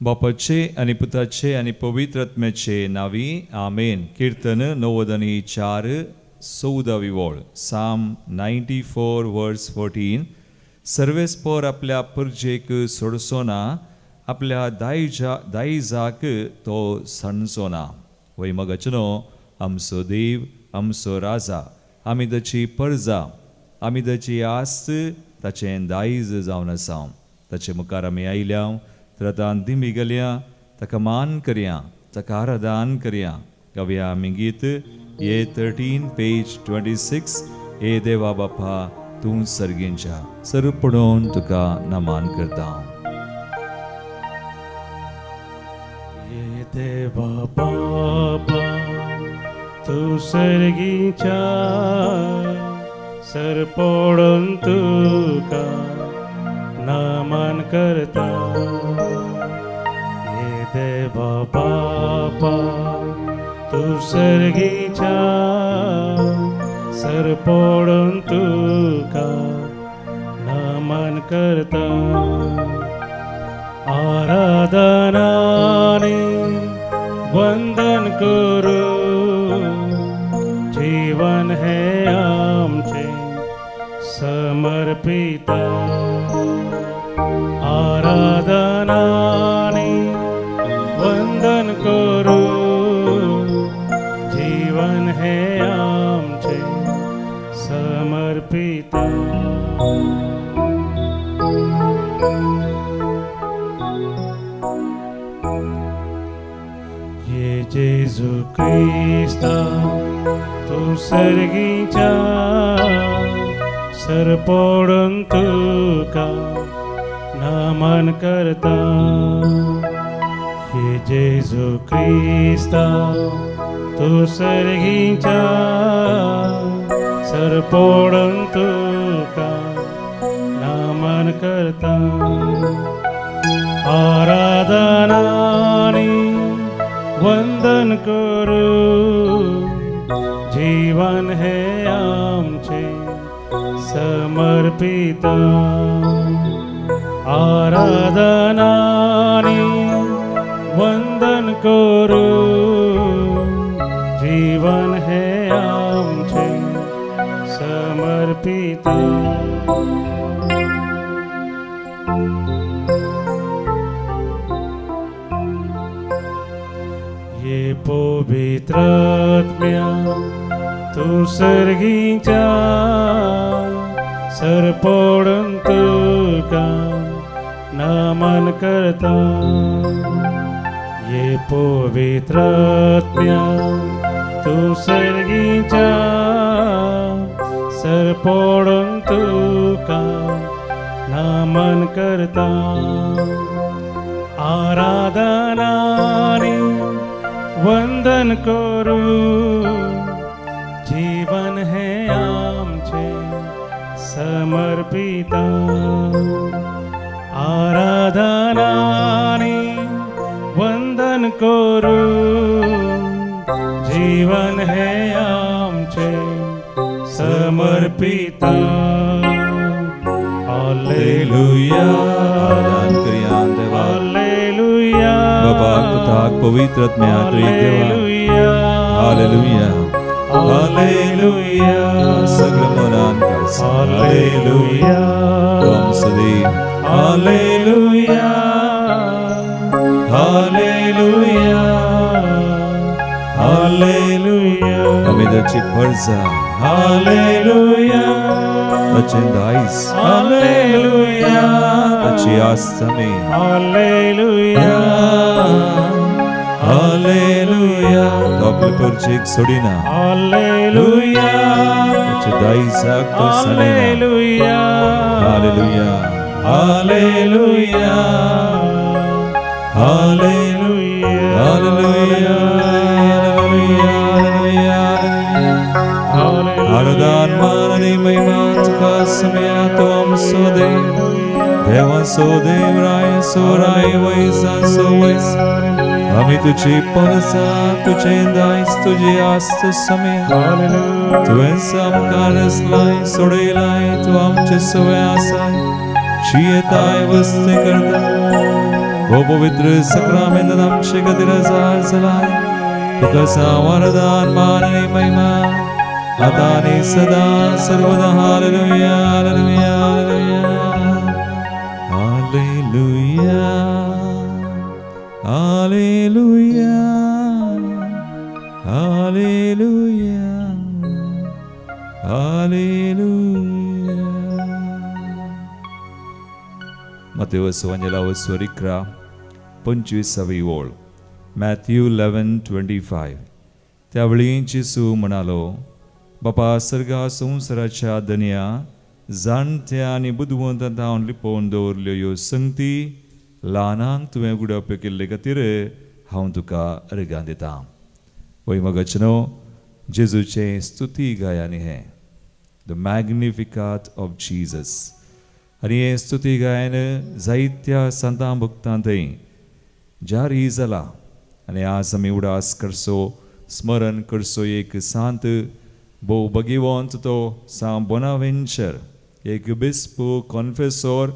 बापाचे आणि पुताचे आणि पवित्र आत्म्याचे नावी आमेन. कीर्तन 90:4 वोळ. साम 94 वर्स 14. सर्वेस्पोर आपल्या परजेक सोडसोना, आपल्या दायजाक तो सणसोना. वैमगचनो आमचो देव आमचो राजा, आमी ताची परजा, आमी ताची आस्त, ताचें दायज जावन आसा. ताचे मुखार आमी आयल्या, तर आतां दिमी गेल्या, ताका मान करया, ताका आराधन करया. गावया आमी गीत ये 13 पेज 26. ए देवा बापा तूं सर्गींच्या, सर्व पडोवन तुका नमान करता. ये देवा बापा तूं सर्गींच्या, सर पडोवन तुका नमन करता. ये देवा बापा तूं सर्गींच्या, सर पडोवन तुका नमन करता. आराधनाने वंदन करू, जीवन हे आमचे समर्पिता. आराधनाने वंदन करू, जीवन हे आमचे समर्पिता. ये जेजू क्रिस्ता तूं सर्गींच्या, सर पडोवन तुका नमन करता. ये जेजू क्रिस्ता तूं सर्गींच्या, सर पडोवन तुका नमन करता. आराधनाने वंदन करू, जीवन हे आमचे समर्पिता. आराधनाने वंदन करू, जीवन हे आमचे समर्पिता. ये पवित्र आत्म्या तूं सर्गींच्या, सर पडोवन तुका नमन करता. ये पवित्र आत्म्या तूं सर्गींच्या, सर पडोवन तुका नमन करता. आराधनाने वंदन करू, जीवन हे आमचे समर्पिता. आराधनाने वंदन करू, जीवन हे आमचे समर्पिता. हालेलुया, आराधन करया देवा. हालेलुया, बाबा पुताक पवित्र आत्म्याक एक देवा. हालेलुया, हालेलुया, सगळं मनान करसा. हालेलुया, तू आमचो देव. Hallelujah, hallelujah, hallelujah. आमी ताची परजा, हालेलुया, ताचें दायज, हालेलुया, ताची आस्त आमी. हालेलुया, हालेलुया, तो आपल्या परजेक सोडिना, हालेलुया, ताचे दायजाक तो सणयना. Hallelujah, hallelujah, hallelujah, hallelujah, hallelujah, hallelujah. आराधन मान आणि महिमा तुका समया. तो आमचो देव, देवाचो देव, रायचो राय, वैसाचो वैस. आमी तुजी परजा, तुजें दायज, तुजी आस्त समया. तुवें आमकां रचलाय, सोडयलाय, तूं आमचे सवय आसाय. शी येताय वस्ती करता, हो पवित्र सक्रमेंत आमचे खातीर आजार जाला तुका वरदान मान आनी महिमा आता आनी सदा सर्वदा hallelujah hallelujah hallelujah hallelujah hallelujah hallelujah. मत्तेवस वंजलावस वरिक्रा 25वी ओळ. मॅथ्यू 11:25. त्यावेळी येशू म्हणालो, बापा सर्गा संवसाराच्या धन्या जाणट्या आनी बुदवंत हांव लिपोवन दवरल्यो ह्यो संगती ल्हानांक तुवें उगडप केल्ले खातीर हांव तुका अर्गां दितां. वैमगचनो जेजूचे स्तुती गायन हे द मॅग्निफिकाट ऑफ जीजस. आनी हे स्तुती गायन जायत्या संतां भक्तां थंय जारी जाला. आनी आज आमी उडास करचो स्मरण करचो एक सांत भोव भगिवंत तो सांत बोनावेंचर, एक बिस्प कॉन्फेसोर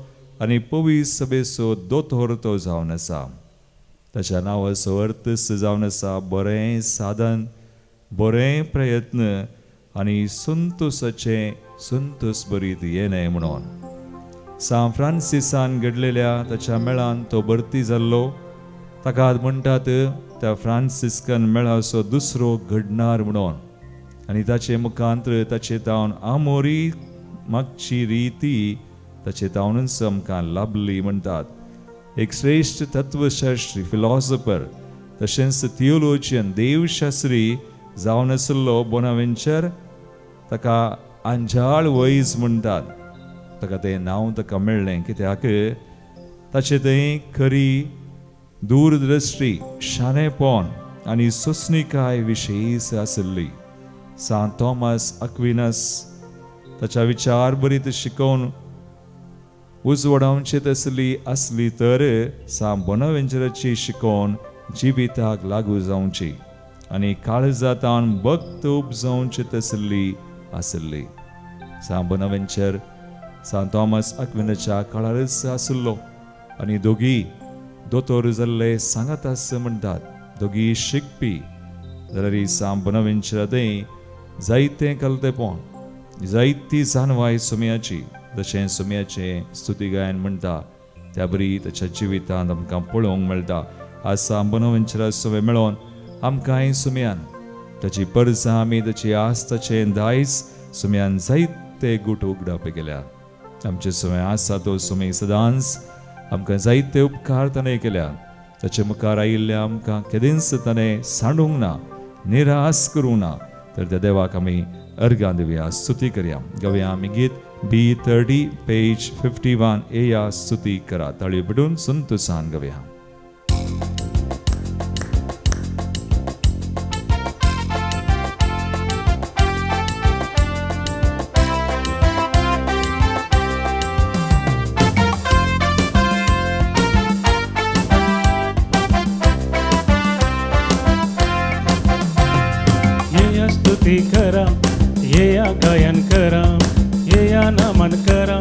आनी पवीस सभेचो दोतोर तो जावन आसा. ताच्या नांवाचो अर्थ जावन आसा बरें साधन, बरें प्रयत्न आनी संतोसाचे संतोस भरीत येणे म्हणून. सान फ्रांसिसान घडलेल्या ताच्या मेळान तो भरती जाल्लो. ताका म्हणटात त्या फ्रांसिस्कन मेळाचो दुसरो घडणार म्हणून. आनी ताचे मुखांतर ताचे तावन आमोरी मागची रिती ताचे तावनच आमकां लाभली म्हणटात. एक श्रेष्ठ तत्वशास्त्री फिलॉसॉफर तशेंच थियोलॉजियन देवशास्त्री जावन आसलो बोनावेंचर. ताका आंजाळ वैज म्हणटात. ताका तें नांव ताका मेळ्ळें कित्याक ताचे थंय खरी दूरदृश्टी, शाणेपण आनी सोंसणीकाय विशेश आसली. सांत थॉमस अक्विनस ताच्या विचार बरीत शिकोवन उजवडावचेत असली तर सांत बोनावेंचराची शिकोवन जिविताक लागू जावची आनी काळजांतान भक्त उपजावचेत आसली. सांत बोनावेंचर सांत थॉमस अक्विनाच्या काळारच आसलो आनी दोगी दोतोर जाल्ले सांगात आस म्हणटात. दोगी शिकपी जाल्यार सांत बोनावेंचरा थंय जायतें कलतेपण, जायती जानवाय सुमयाची जशें सुमयाचे स्तुती गायन म्हणटा त्या बरी ताच्या जिवितांत आमकां पळोवंक मेळटा. आज सांत बोनावेंचरा सवे मेळोन आमकां सुमयान ताची परजां आमी ताची आस्त ताचें दायज सुमयान जायते गुट उगडाप केल्या. आमचे सुमे आसा तो सुमे सदांच आमकां जायते उपकार ताणें केल्या. ताचे मुखार आयिल्ल्या आमकां केदींच ताणें सांडूंक ना, निराश करूंक ना. तर त्या देवाक आमी अर्गां दिवया, स्तुती करया. गावया आमी गीत B30 पेज 51 येया स्तुती करा. ताळयो पडून संतोषान गावया. स्तुती करा, येया गायन करा, येया नमन करा,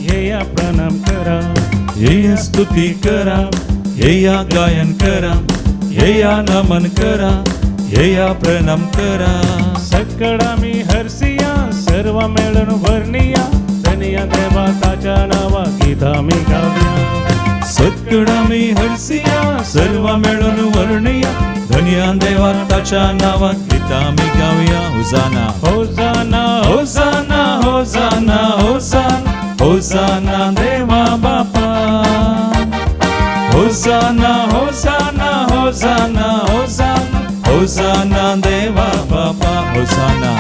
येया प्रणाम करा. येया स्तुती करा, येया गायन करा, येया नमन करा, येया प्रणाम करा. सकळ आमी हरसिया, सर्व मेळून वर्णिया, धन्य देवा ताच्या नावा गीत आमी गावया. सकळ आमी हरसिया, सर्व मेळून वर्णिया, धन्य देवा ताच्या नावा गीत आमी गावया. होसाना होसाना होसाना होसाना होसाना होसाना देवा बापा. होसाना होसाना होसाना होसाना होसाना देवा बापा. होसाना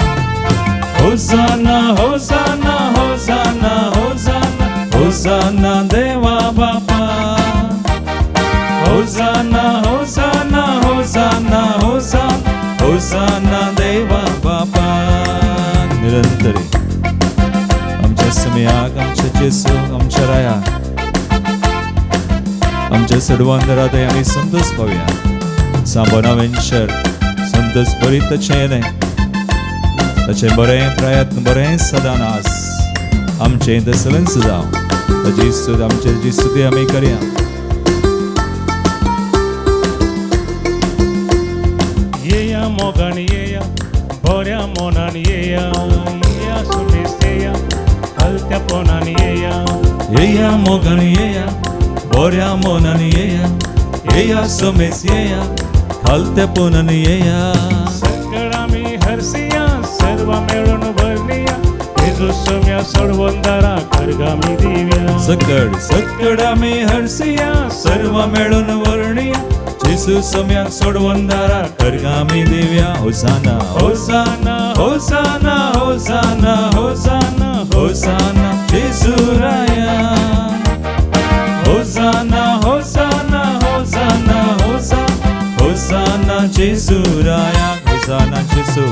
होसाना होसाना होसाना होसाना होसाना देवा बापा. होसाना होसाना होसाना होसाना होसाना देवा बापा. निरंतरी आमच्या समयाक, आमच्या जेसू, आमच्या रायाक, आमच्या सडवांदरात आमी संतोष पावया. सांत बोनावेंचर संतोष भरीत ताचें ताचें बरें प्रयत्न, बरें सदां आस आमचें दसलंच जावं. ताची स्तुती आमची स्तुती आमी करया. मोगान येया बऱ्या मोनान येया येया सुमेसेया हलत्या पोनान येया येया मोगान येया बऱ्या मोनान येया येया सोमेस येया हलत्या पोनान येया सकळ आम्ही हरसिया सर्व मिळून भरनिया जेजू सोम्या सोडवंदारा करगामी दिव्या सकड सकड आम्ही हरसिया सर्व मिळून वर्णिया जेसू सम्या सोडवंदारा करगामी देव्या होसाना होसाना होसाना होसाना होसाना होसाना जेसू राया होसाना होसाना होसाना होसाना होसाना जेसू राया होसाना जेसू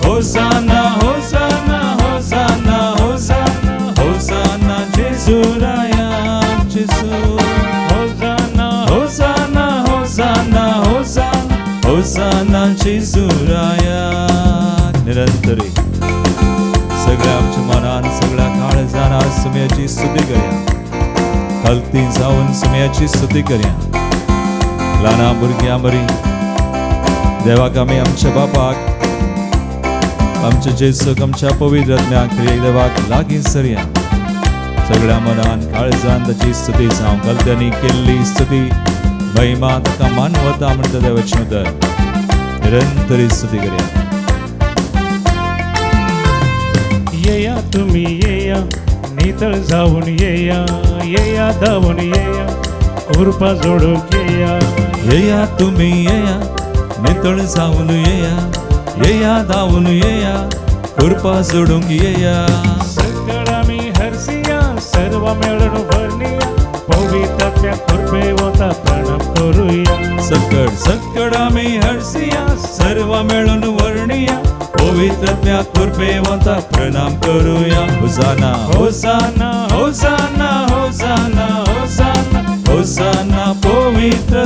होसाना होसाना होसाना होसाना होसाना जेसू राया जेसू होसाना होसाना होसाना होसाना होसाना जेसू राया निरंतरी सगळ्या आमच्या मनान सगळ्या काळजान आज समयाची स्तुती करया हलती जाऊन समयाची स्तुती करया ल्हाना भुरग्यां बरी देवाक आमी आमच्या बापाक आमच्या जेसूक आमच्या पवित्र आत्म्याक देवाक लागीं सरया सगळ्या मनान काळजान ताची स्तुती जावं गलत्यांनी केल्ली स्तुती महिमा ताका मानवता म्हणटा देवाची उदर निरंतरी स्तुती करया येया तुम्ही येया नितळ जाऊन येया येया धावून येया कृपा जोडून येया येया तुम्ही येया नितळ जाऊन येया येया धावून येया कृपा सोडूंक येया सकळ आम्ही हरसिया सर्व मिळून भरनिया पवित्र कृपे होता प्रणाम करूया सकड सकड आमी हरसिया सर्व मिळून वर्णिया पवित्र कृपे वता प्रणाम करूया होसाना होसाना होसाना होसाना होसाना होसाना पवित्र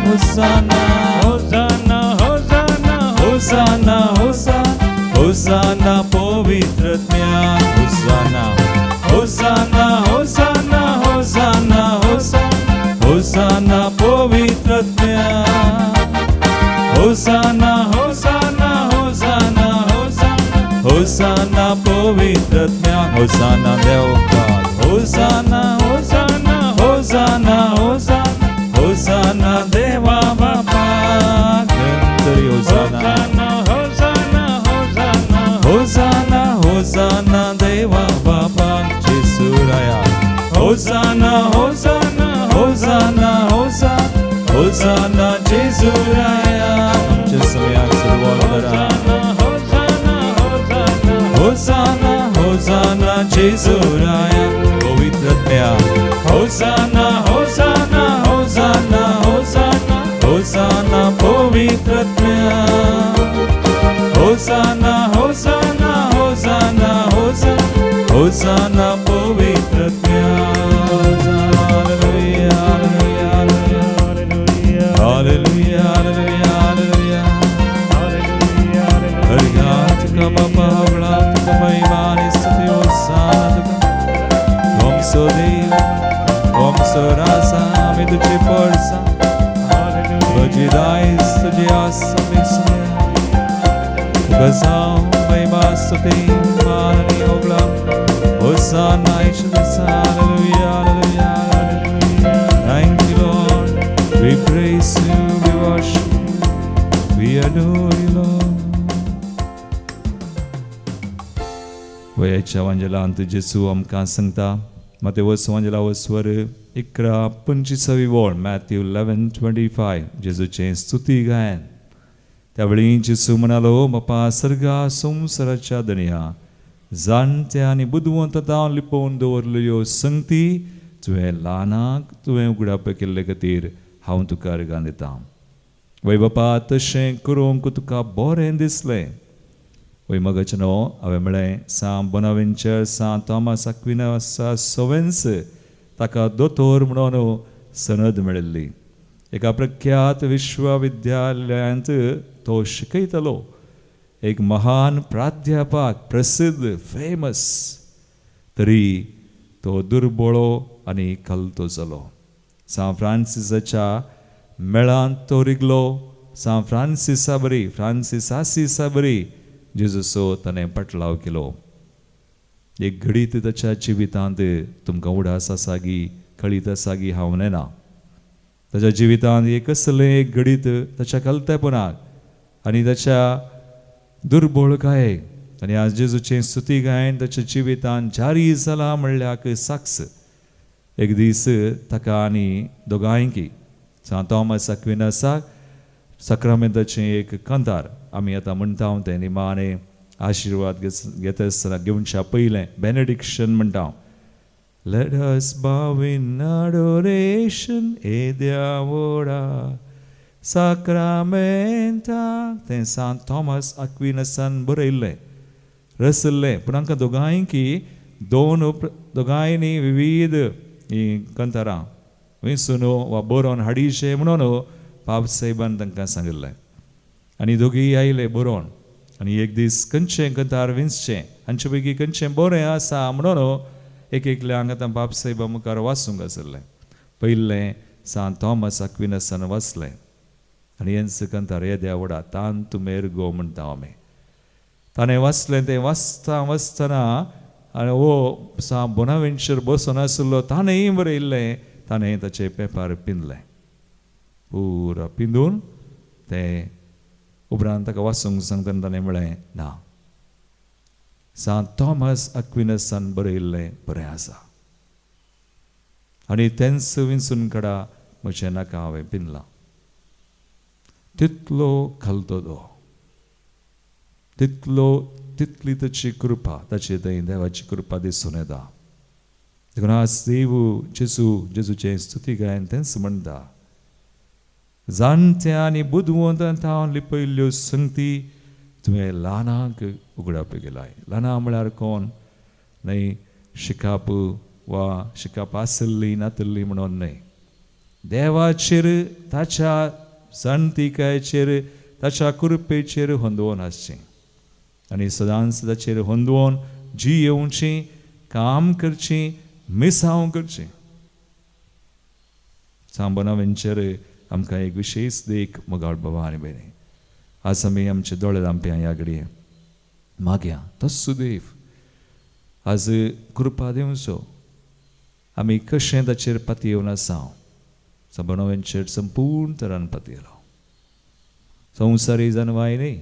होसाना होसाना होसाना होसाना होसाना होसाना पवित्र होसाना होसाना होसाना होसाना होसाना होसाना पवित्र होसाना होसाना होसाना होसाना होसाना पवित्र होसाना देवकाल होसाना होसाना होसाना होसाना होसाना देवा बापा नंतरी होसाना होसाना होसाना होसाना होसाना देवा बापा जेसूराया होसाना होसाना होसाना होसाना होसाना जेसूराया आमच्या समयात सर्वोत्तरा होसाना होसाना जेसूराया पवित्रत्म्या hosanna hosanna hosanna hosanna hosanna पवित्रत्म्या hosanna hosanna hosanna hosanna hosanna पवित्रत्म्या hallelujah hallelujah hallelujah hallelujah hallelujah हरियात का बापा हवळा तुका महिमानी स्तुती होसाना तुका ओम सोदेव ओम सोरासा आम्ही तुझे पडसा तुझी दाईस तुझी आसा विसरा तुका जावं महिमा स्तुती माननी होगळा होसाना ईश्वरसा hallelujah hallelujah hallelujah Thank you Lord we praise you we worship you we adore you Lord वयाच्या वांजलांत जेसू आमकां सांगता मत्तेवस वांजला वस्वर 11:25 वोळ मॅथ्यू 11:25 जेजूचे स्तुती गायन त्यावेळी जेसू म्हणालो बापा सर्गा संवसाराच्या दनया जाणत्या आनी बुदवंतां लिपोवन दवरल्यो संगती तुवें ल्हानाक तुवें उगडाप केल्ले खातीर हांव तुका अर्गां दितां वय बापा तशें करूंक तुका बरें दिसलें वय मगचनो हांवें म्हळें सान बोनावेंचर सान थॉमस अक्विनस सोवेन्स ताका दोतोर म्हणून सनद मेळिल्ली एका प्रख्यात विश्वविद्यालयांत तो शिकयतालो एक महान प्राध्यापक प्रसिद्ध फेमस तरी तो दुर्बळो आनी कलतो जालो सान फ्रांसिसाच्या मेळांत तो रिगलो सा फ्रांसिसा बरी फ्रांसिसासिसा बरी जेजूसो ताणें पटलाव केलो. एक घडीत ताच्या जिवितांत तुमकां उडास आसा गी कळीत आसा गी हांव नेना. ताच्या जिवितांत एक कसलें एक घडीत ताच्या कलतेपणाक आनी ताच्या दुर्बळकायेक आनी आज जेजूचें स्तुती गायन ताच्या जिवितांत जारी जाला म्हणल्यार साक्ष. एक दीस ताका आनी दोगांयकी सान थॉमस अक्विनासाक सक्रामेंताचें एक कंतार आमी आतां म्हणटा तें निमाणें आशिर्वाद घेता आसतना घेवच्या पयलें बेनेडिक्शन म्हणटा. Let us bow in adoration e Deavoda Sacramenta. तें सान थॉमस अक्विनासान बरयल्लें रचल्लें. पूण हांकां दोगांयकी दोगांयनी विविध कंतारां वयसून वा बरोवन हाडिचें म्हणून पाप साहेबान तांकां सांगिल्लें. आनी दोगी आयले बरोवन आनी एक दीस खंयचें कंतार विंचचें हांचे पैकी खंयचें बरें आसा म्हणून एक एकल्यांक आतां बाब साहेबा मुखार वाचूंक आसलें. पयलें सान थॉमस अक्विनासान वाचलें आनी हेंच कंतार येद्या वडा तान तुमेर गो म्हणटा आमी. ताणें वाचलें तें वाचतना आनी हो सा बोनावेंचर बसून आसलो ताणेंय बरयल्लें. ताणें ताचें पेपर पिंजलें पुरो पिंजून तें उपरांत ताका वाचूंक सांगतना ताणें म्हळें ना सान थॉमस अक्विनासान बरयल्लें बरें आसा. आनी तेंच विंचून काडा म्हजें नाका हांवें पिंजलां. तितलो घालतो तो तितली ताची कृपा ताची थंय देवाची कृपा दिसून येता. देखून आज जेजूचें स्तुती गायन तेंच म्हणटा. जाणट्या आनी बुदवंतां लिपयल्ल्यो संगती तुवें ल्हानांक उगडाप केलाय. ल्हाना म्हळ्यार कोण न्हय शिकाप वा शिकाप आसली नातल्ली म्हणून न्हय. देवाचेर ताच्या जाणतिकायेचेर ताच्या कृपेचेर होंदवून आसचें आनी सदांच ताचेर होंदवून जी येवचीं काम करचीं मिसांव करचें. सांबनावेंचेर आमकां एक विशेश देख मोगाळ बाबा आनी भयणी. आज आमी आमचे दोळे धांप्या ह्या घडये मागया तस्सो देव आज कृपा दिवचो. आमी कशें ताचेर पातयेवन आसा सांबनावेंचेर संपूर्ण तरान पातयलो. संवसारी जनवाय न्ही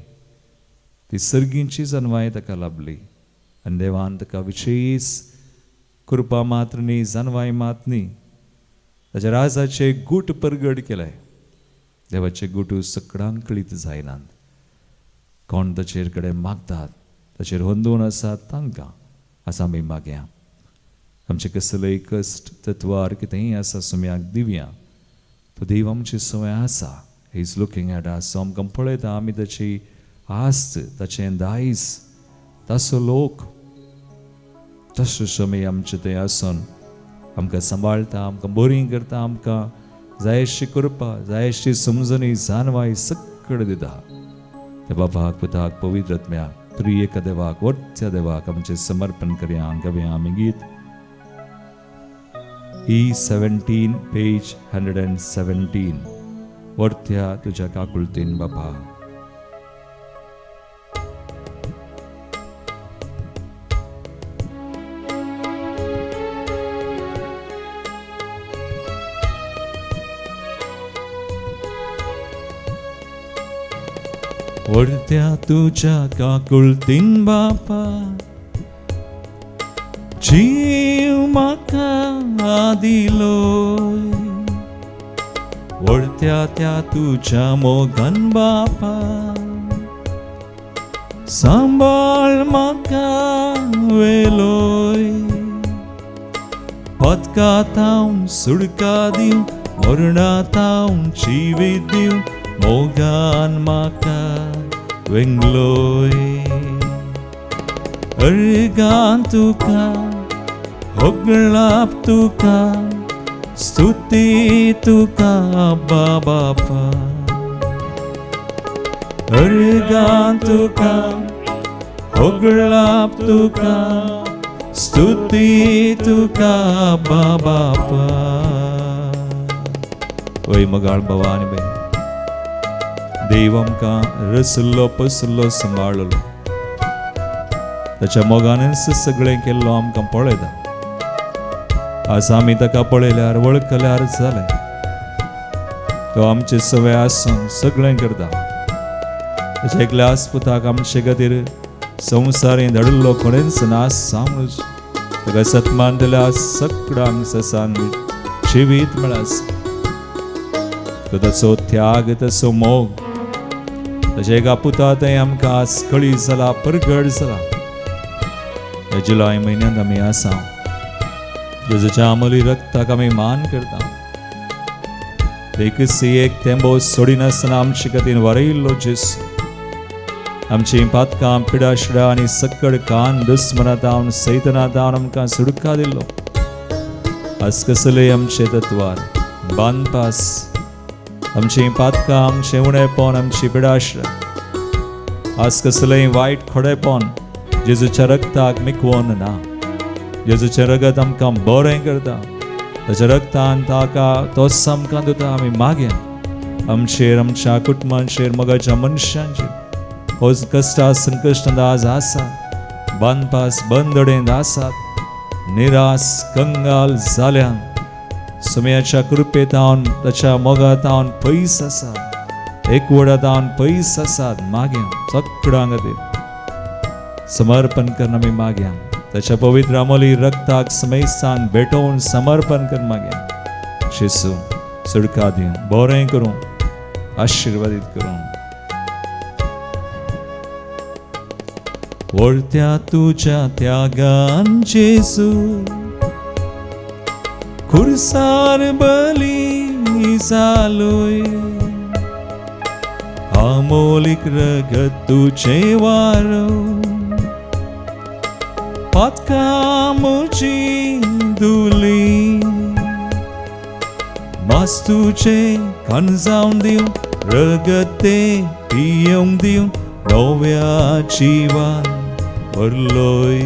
ती सर्गींची जनवाय ताका लाभली आनी देवान ताका विशेश कृपा मात्र न्ही जनवाय मात न्ही ताच्या राजाचे गूट परगट केले. देवाचे गुटू सकडांक कळीत जायनात. कोण ताचेर कडेन मागतात ताचेर होंदून आसात तांकां आज आमी मागया. आमचे कसलेय कश्ट तत्वार कितेंय आसा सुम्याक दिवया. तो देव आमची सवय आसा. He is looking at us. आमकां पळयता आमी ताची आस्त ताचें दायज ताचो लोक तसो समय आमचे थंय आसून आमकां सांबाळटा आमकां बरीं करता आमकां जाय अशी कृपा जाय अशी समजणी जानवाय सकड दिता. त्या बापाक पुताक पवित्र आत्म्याक त्रिएक देवाक वरच्या देवाक आमचें समर्पण करया. गावया आमी गीत E17 पेज 117. वरत्या तुज्या काकुळतीन बापा. वरत्या तुझ्या काकुळतीन बापा जीव म्हाका दिलोय. वरत्या त्या तुझ्या मोगान बापा सांबाळ म्हाका वेलोय. पदकात हांव सुडका दिव मरणात हांव जिवीत दिव मोगान म्हाका वेंगलोय. अर्गान तुका होगळाप तुका स्तुती तुका बापा. अर्गान तुका होगळाप तुका स्तुती तुका बापा. ओय मोगाळ बाबा आनी बाय देव आमकां रसुल्लो पसुल्लो सांबाळलो. ताच्या मोगानच सगळें केल्लो आमकां पळयता. आज आमी ताका पळयल्यार वळखल्यार जालें. तो आमचे सवय आसून सगळें करता. ताच्या एकल्या आस्पुताक आमचे खातीर संवसारीं धाडिल्लो कोणेंच नास सामूच ताका सत्मान दिल्या सगळ्यांक ससान जिवीत मेळास. तो ताचो त्याग ताचो मोग ताच्या एका पुता थंय आमकां आज कळीत जाला परगट जाला. ह्या जुलय म्हयन्यांत आमी आसा. जेजूच्या अमोली रक्ताक आमी मान करता. एकच एक थेंबो सोडिनासतना आमचे खातीर वारयल्लो जेसू आमची पातकां पिडाशिडां आनी सक्कड कान दुस्मनांतावन सैतानांतावन आमकां सुटका दिल्लो. आज कसले आमचे तत्वार बांदपास आमची पातकां आमचें उणेपण आमची पिडाशिडां आज कसलेंय वायट खोडेपण जेजूच्या रक्ताक मिकवोन ना. जेजूचें रगत आमकां बरें करता. ताच्या रक्तान ताका तोच आमकां दिता. आमी मागया आमचेर आमच्या कुटुंबांचेर मोगाच्या मनशांचेर हो कश्टा संकश्टांत आज आसात. बांदपास बंदडेंत आसात. निरास कंगाल जाल्यान सुमयाच्या कृपेतावन ताच्या मोगातावन पयस आसात. एकवटातावन पयस आसात. मागया सगळ्यां खातीर समर्पण करून आमी मागया. ताच्या पवित्र अमोली रक्ताक समेस्तान भेटोवन समर्पण करून मागया. जेसू सुटका दिवन बरें करूं आशिर्वादीत करूं. वर्त्या तुझ्या त्यागान जेजू खुर्सार बली जालोय. अमोलिक रगत तुझे वारो पातकां म्हजी धुली. मास तुझे कान जावन दिवन रगत ते पियेवंक दिवन नव्या जिवान भरलोय.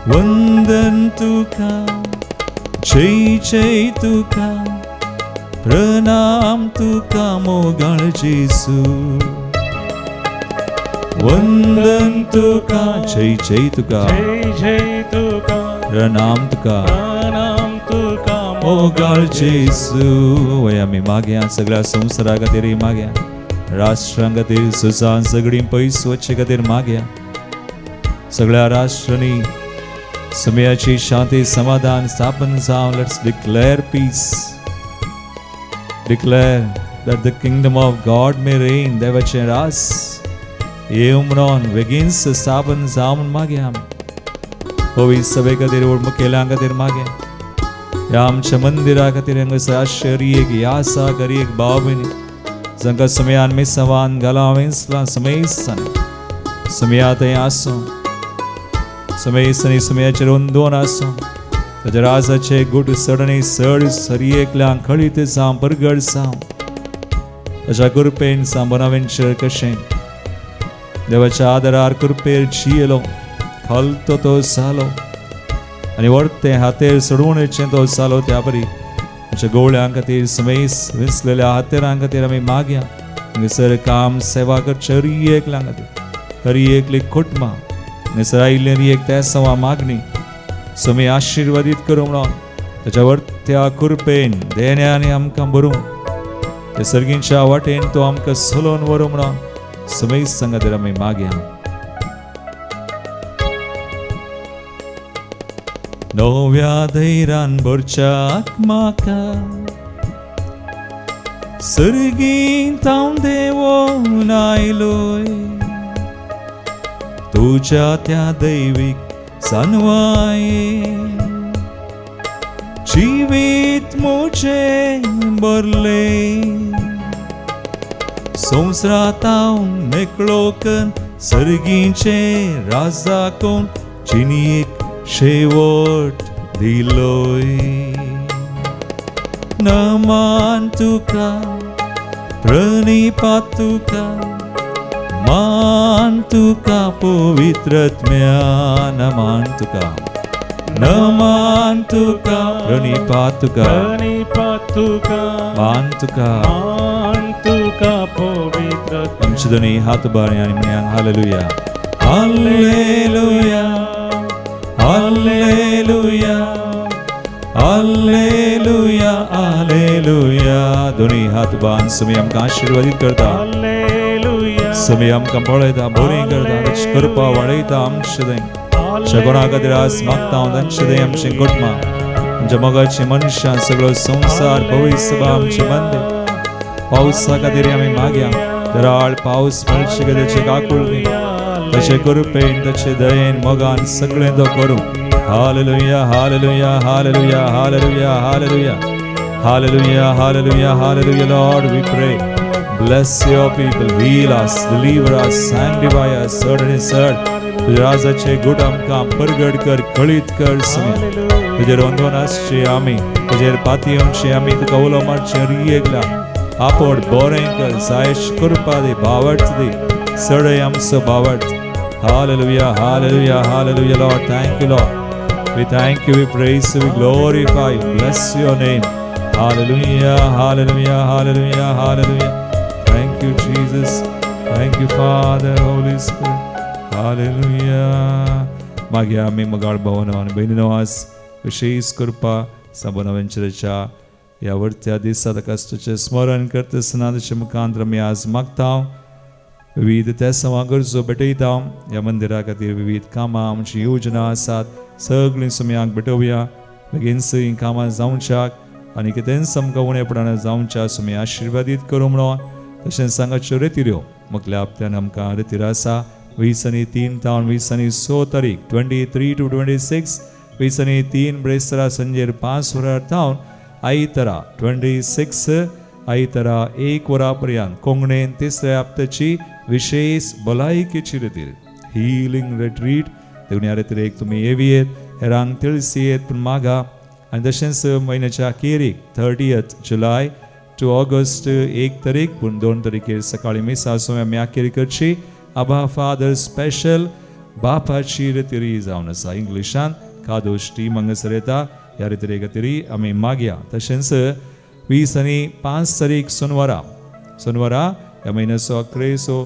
वंदन तुका जय जय तुका प्रणाम तुका मोगाळ जेजू. वंदन तुका जय जय तुका जय जय तुका प्रणाम तुका मोगाळ जेजू. वय आमी मागया सगळ्या संवसारा खातीर मागया. राष्ट्रां खातीर सुसान सगळीं पयस वच्चे खातीर मागया. सगळ्या राष्ट्रांनी समयाची शांती समाधान स्थापन जावं. Let's declare peace. Declare that the kingdom of God may reign. देवाचें राज येवं म्हणून बेगीनच स्थापन जावं मागया. आमी पवित्र सभे खातीर मुखेल्यां खातीर मागया. ह्या आमच्या मंदिरा खातीर हांगासर आश्चर्य एक यासा करी एक भाव भयणी जांकां समयान मेसावान घालावेंसलां समेस्तान समया थंय आसूं. समेस्तांनी समयाचेर दोन आसूं. ताच्या राजाचे गुट सडणी सड सरयेकल्यांक खळीत जावं परगट जावं. ताच्या कृपेन सांबनावेंचेर कशें देवाच्या आदारार कृपेर जियेलो खालतो तो जालो आनी वर्ते हातेर सोडवणेचें तो जालो. त्या परी आमच्या गोवळ्यां खातीर समेस विसलेल्या हातेरां खातीर आमी मागया. हांगासर काम सेवा करचे हर एकल्यां खातीर हर एकली कुटुंबां हांगासर आयिल्लीं एक तेसांवा मागणी समे आशिर्वादीत करूं म्हणून ताच्या वर्त्या कृपेन देण्यानी आमकां भरूं. ते सर्गींच्या वाटेन तो आमकां सोलोवन व्हरूं म्हणून समेस खातीर आमी मागया. नव्या धैर्यान भरच्याक म्हाका सर्गींत हांव देवून आयलोय. तुज्या त्या दैवीक जानवाये जिवीत म्हजें भरले. संवसारांत हांव मेकळो करून सर्गींचे राजा कोण जिणी एक शेवट दिलोय. नमान तुका प्रणिपात तुका मान तुका पवित्रत्म्या. नमान तुका नमान तुका प्रणिपात तुका मान तुका तुका पवित्र आमचे दोन्ही हात बरे आणि म्हणया hallelujah hallelujah hallelujah hallelujah hallelujah. दोन्ही हात बांध तुम्ही आमकां आशीर्वादीत करता, हालेलुया तुम्ही आमकां पळयता, बरी करता, ताची कृपा वाडयता आमचे थंय. शगोना खातीर आज मागता हांव तांचे थंय आमचे कुटुंबां, आमच्या मोगाची मनशां, सगळो संवसार भविसभा आमचे बंदे. पावसा खातीर आमी मागया, दराळ पावस मेळचे गे ताचे काकुळटी, तशें कृपेन तशें दयेन मोगान सगळें तो करूं. Hallelujah hallelujah hallelujah hallelujah hallelujah hallelujah hallelujah hallelujah. Lord we pray, bless your people, heal us, deliver us, sanctify us, सडणे सड तुझ्या राजाचे गुट आमकां परगट कर, कळीत कर. समय तुजेर ओंदोन आसचे आमी, तुजेर पातयेवचे आमी, तुका उलो मारचे रियेगला आपोड बरें कर, जायश कृपा दी, भावट दी, सडय आमचो भावट. Hallelujah, hallelujah, hallelujah, Lord. Thank you, Lord. We thank you, we praise you, we glorify you. Bless your name. Hallelujah, hallelujah, hallelujah, hallelujah. Thank you, Jesus. Thank you, Father, Holy Spirit. Hallelujah. मागया आमी मगाळ भावनो आनी भयणीनो आज विशेष कृपा सबोना वेंचरेच्या या वर्त्या दिसा कश्टाचें स्मरण करता आसतना ताचे मुखांतर आमी आज मागता. विविध त्या गरजो भेटयता. ह्या मंदिरा खातीर विविध कामां आमची योजना आसात, सगळीं सुमयाक भेटोवया. बेगीनच ही कामां जावच्याक आनी कितेंच आमकां उणेपणान जावच्या सुमी आशिर्वादीत करूं म्हणून. तशेंच सांगाच्यो रेतिऱ्यो मुखल्या हप्त्यान आमकां रेतीर आसा. 20 तावन 20 तारीख 23 to 26, 20 ब्रेस्तारा संजेर 5 वरां तावन आयतारा 26 आयतारा 1 वरां पर्यंत कोंकणीन तिसऱ्या हप्त्याची विशेष भलायकेची रेतीर, हिलिंग रिट्रीट. देवण्या रेतीरेक तुमी येवयेत, हेरांक तिळसियेत पूण मागा. आनी तशेंच म्हयन्याच्या अखेरीक 30 जुलय to ऑगस्ट 1 तारीख पूण 2 तारीखेर सकाळी मिसा आसूं आमी अखेरी करची. आबा फादर स्पेशल बापाची रेतीरी जावन आसा. इंग्लिशान कादोश टीम हांगासर येता. ह्या रेतीरे खातीर आमी मागया. तशेंच 20 आनी 5 तारीख सोनवारा ह्या म्हयन्याचो अकरेचो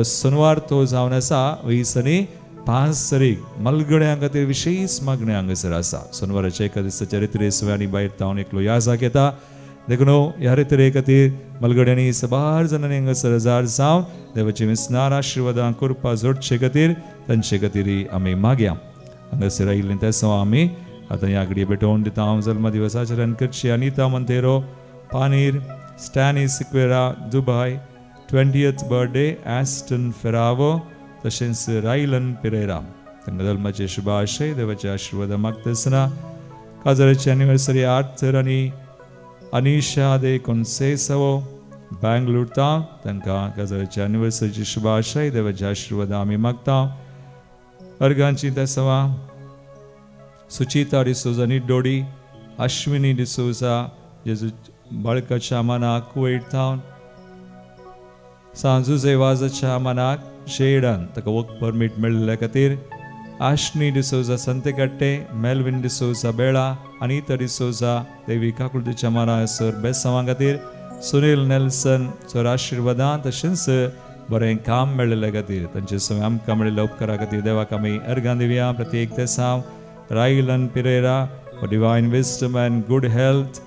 सोनवार तो जावन आसा. 20 आनी 5 तारीख मलगड्यां खातीर विशेष मागणी हांगासर आसा. सोनवाराच्या एका दिसाच्या रेतीरे सुवाळ्यांनी भायर तावन एकलो याजाक येता. देखून ह्या रेतीरे खातीर मलगड्यांनी सबार जाणांनी हांगासर हजर जावन देवाची विस्नार आशिर्वादां कृपा जोडचे खातीर तांचे खातीर आमी मागया. हांगासर आयिल्लीं त्या आमी आतां ह्या घडये भेटोवन दिता. हांव जल्म दिवसाचरण करची. अनिता मंतेरो पानीर, Stany Sequeira Dubai, 20th birthday Aston Ferrao. तशेंच रायलन पिरेरा तांकां जल्माचे शुभाशय देवाचे आशिर्वाद मागता आसतना काजराची एनिवर्सरी आर्थर आनी अनिशा दे कोन्सेसवो बँगलोरता तांकां काजराच्या एनिवर्सरीची शुभाशय देवाचे आशिर्वाद आमी मागता. अर्गांची तेसवा सुचिता डिसोजा निड्डोडी, अश्विनी डिसोजा जेजू बाळकाच्या मनाक कुवेट थावन, सांजुजे वाजाच्या मनाक शेडान ताका वर्क परमीट मेळिल्ल्या खातीर, आशनी डिसोजा संतेकट्टे, मेल्विन डिसोजा बेळा, अनिता डिसोजा देवी काकुळतीच्या मनासर बेसांवा खातीर, सुनील नेल्सन चोर आशिर्वादां तशेंच बरें काम मेळिल्ल्या खातीर तांचे सगळे आमकां मेळिल्ल्या उपकारा खातीर देवाक आमी अर्गां दिवया. प्रत्येक तेसांव Rylan Pereira divine wisdom and good health,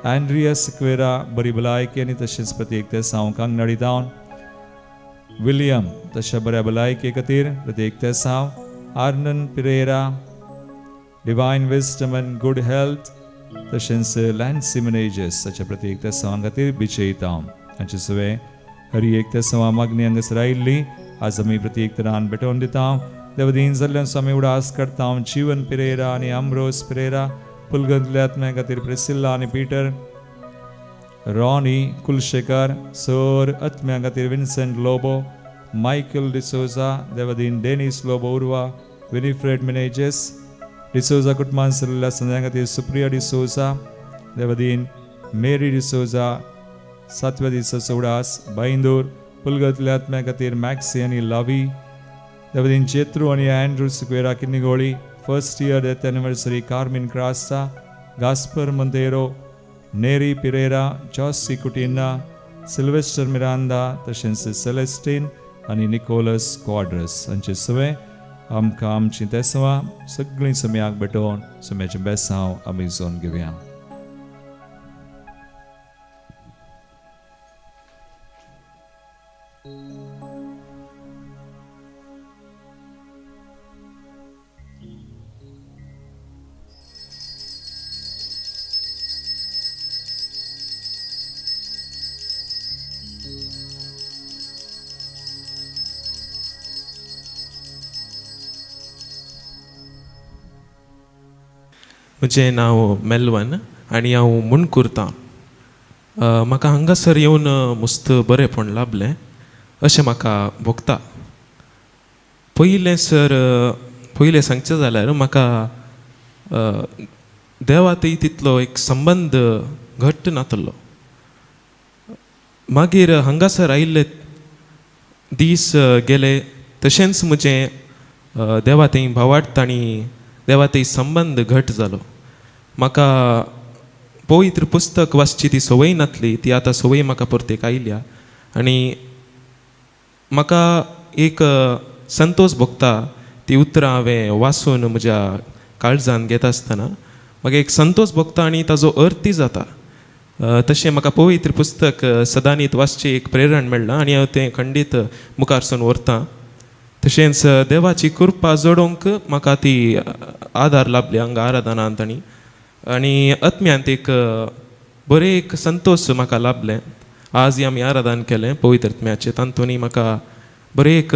Andrea Sequeira बरी भलायकी आनी तशेंच प्रत्येक तेसांव कांगनाडी जावन विलियम तशा बऱ्या भलायके खातीर प्रत्येक तेसांव Arnan Pereira divine wisdom and good health तशेंच लॅन्सी मेनेजेस ताच्या प्रत्येक तेसांवा खातीर बिचयता. हांचे सगळे हरी एक तेसांवा मागणी हांगासर आयिल्ली आज आमी प्रत्येक तरान भेटोवन दिता. देवदीन जाल्ल्यान आमी उडास करता. जीवन पिरेरा आनी अम्ब्रोस पिरेरा, पुलगंतल्या आत्म्या खातीर प्रिसिल्ला आनी पीटर, रॉनी कुलशेकर, सर आत्म्या खातीर विन्सेंट लोबो, मायकल डिसोजा, देवदीन डेनिस लोबो उर्वा, विनिफ्रेड मिनेजेस, डिसोजा कुटुंबान सरिल्ल्या संध्या खातीर सुप्रिया डिसोजा, देवदीन मेरी डिसोजा, 7व्या दिसाचो उडास बांदूर, पुलगंतल्या आत्म्या खातीर मॅक्सी आनी लावी, देवदीन चेत्रू आनी Andrew Sequeira Kinnigoli, first year death anniversary Carmine Crasta, Gaspar Monteiro, Neri Pereira, Josie Cutinha, Sylvester Miranda तशेंच सेलेस्टीन आनी निकोलस क्वाड्रस हांचे सगळे आमकां आमची तेसवां सगळीं सम्याक भेटोवन सम्याचें बेसांव आमी जोन घेवया. म्हजें नांव मेल्वन आनी हांव मुणकुर्तां. म्हाका हांगासर येवन मस्त बरेंपण लाभलें अशें म्हाका भोगता. पयलें सांगचें जाल्यार म्हाका देवा थंय तितलो एक संबंद घट्ट नातलो. मागीर हांगासर आयिल्ले दीस गेले तशेंच म्हजें देवा थंय भावार्थ आनी देवा थंय संबंद घट जालो. म्हाका पवित्र पुस्तक वाचची ती संवय नासली, ती आतां संवय म्हाका परतेक आयल्या आनी म्हाका एक संतोश भोगता ती उतरां हांवें वाचून म्हज्या काळजान घेता आसतना म्हाका एक संतोश भोगता आनी ताजो अर्थय जाता. तशें म्हाका पवित्र पुस्तक सदांनीत वाचची एक प्रेरण मेळ्ळां आनी हांव तें खंडीत मुखारसून व्हरतां. तशेंच देवाची कृपा जोडोवंक म्हाका ती आदार लाभली हांगा आराधनांत आनी आत्म्यांत एक बरें एक संतोश म्हाका लाभलें. आज आमी आराधन केलें पवित्र आत्म्याचें, तातूंत म्हाका बरें एक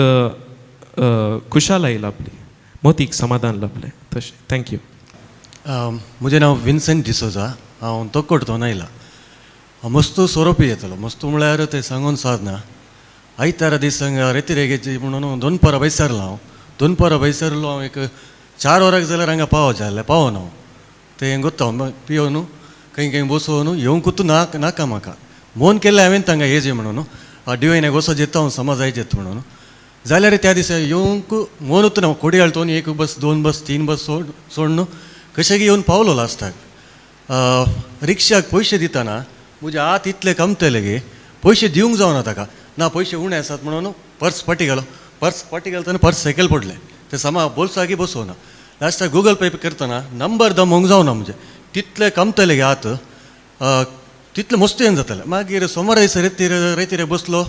खुशालाय लाभली, मोतीक समाधान लाभलें. तशें थँक्यू. म्हजें नांव विन्सेंट डिसोजा. हांव तोकडतोन आयला. मस्तू सोरोपी येतलो. मस्तू म्हळ्यार तें सांगून साधना. आयतारा दीस रेतीरेगेची म्हणून 2 परां बैसारलो हांव. 2 परां बैसारलो हांव. एक 4 वरांक जाल्यार हांगा पावोवचें आसलें, पावोन हांव. तें गोत्ता पियोन खंय बसोवन येवंकूच नाका म्हाका. मोन केल्लें हांवें तांकां येजे म्हणून डिवायनाक वचो जेता हांव समज आयजेत म्हणून. जाल्यार त्या दिसा येवंक मोनूच ना. कोडी घालतोन 1 बस 2 बस 3 बस सोड कशें येवन पावलो लास्टाक. रिक्षाक पयशे दितना म्हजे हात इतले कमतले गे, पयशे दिवंक जावना ताका. ना पयशे उणे आसात म्हणून पर्स फाटी घालतना पर्स सकयल पडलें. तें समा बोल्सागी बसोना. लास्टाक गुगल पे करतना नंबर दमोवंक जावना. म्हणजे तितले कमतले गे हात, तितले मस्त येवन जातालें. मागीर सोमारा दिसा रेतीरे बसलो.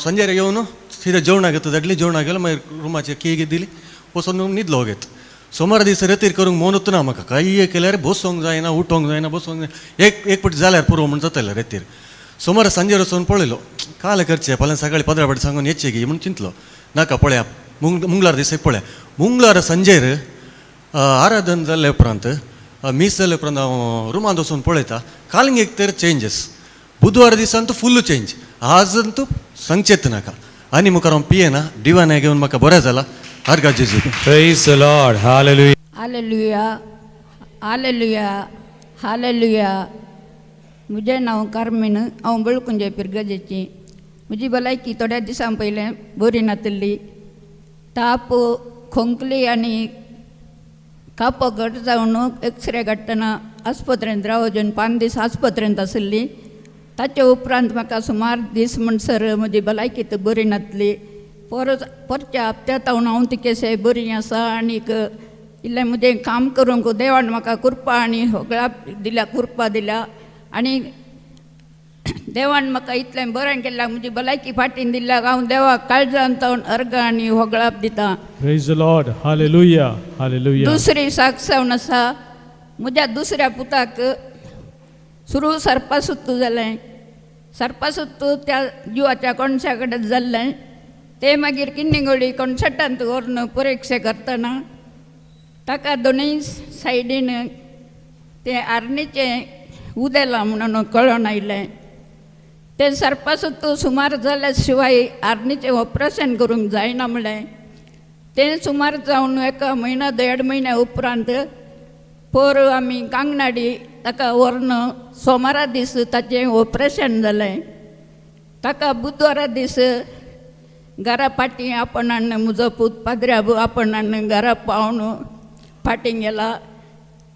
संजेर येवन सीदा जेवणाक घेता धाडली. जेवणाक गेलो. मागीर रुमाचेर की दिली, बसून न्हिदलो घेत. सोमारा दिसा रेतीर करूंक मोनूच ना म्हाका. काही केल्यार बसोंक जायना, उठोंक जायना, बसोंक जायना. एक पाटी जाल्यार पुरो म्हण जातालें रेतीर. सोमारा सांजेर वचून पळयलो, काल करचें फाल्यां सकाळीं 15 पाटी सांगून येचें गी म्हूण चिंतलो. नाका पळया मंगळार दिसा पळया. मंगळार संजेर आराधन जाल्ले उपरांत मीस जाले उपरांत हांव रुमांत वचून पळयता, कालिंगेक तर चेंजीस. बुधवार दिसान तूं फुल्ल चेंज. आजंतू सांगचेत नाका. आनी मुखार हांव पियेना. डिवाना घेवन म्हाका बरें जाला. आर्गा जेजू. Praise the Lord. Hallelujah. Hallelujah, hallelujah, hallelujah. म्हजें नांव कार्मेन. हांव बळकुंजे पिरगजेची. म्हजी भलायकी थोड्या दिसां पयलें बरी नासली. ताप, खोंकली आनी कापो घट जावन एक्सरे काडटना आस्पत्रेंत रावजून 5 दीस आस्पत्रेंत आसली. ताचे उपरांत म्हाका सुमार दीस म्हणसर म्हजी भलायकी बरी नासली. परच्या हप्त्यात हांव तिकेशें बरी आसा. आनीक इल्लें म्हजें काम करूंक देवान म्हाका कृपा आनी होगळा दिल्या, कृपा दिल्या. आनी देवान म्हाका इतलें बरें केल्याक म्हजी भलायकी फाटीन दिल्याक हांव देवाक काळजांत अर्घ आनी होगळाप दिता. Praise the Lord. Hallelujah, hallelujah. दुसरी साक्षावन आसा. म्हज्या दुसऱ्या पुताक सुरू सर्पासुत्तू जालें. सर्पासुत्तू त्या जिवाच्या कोणशा कडेन जाल्लें. ते मागीर किन्निगोडी कॉन्सर्टांत व्हरून परीक्षा करतना ताका दोनूय सायडीन तें आर्नीचें उदेलां म्हणून कळोन आयलें. तें सर्पासुत्तू सुमार जाल्या शिवाय आर्नीचें ऑपरेशन करूंक जायना म्हणलें. तें सुमार जावन 1 म्हयनो 1.5 म्हयन्या उपरांत पर आमी कांगनाडी ताका व्हरून सोमारा दीस ताचें ऑपरेशन जालें. ताका बुधवारा दीस घरा फाटीं आपणान म्हजो पूत पाद्र्या आपणान घरा पावन फाटीं गेला.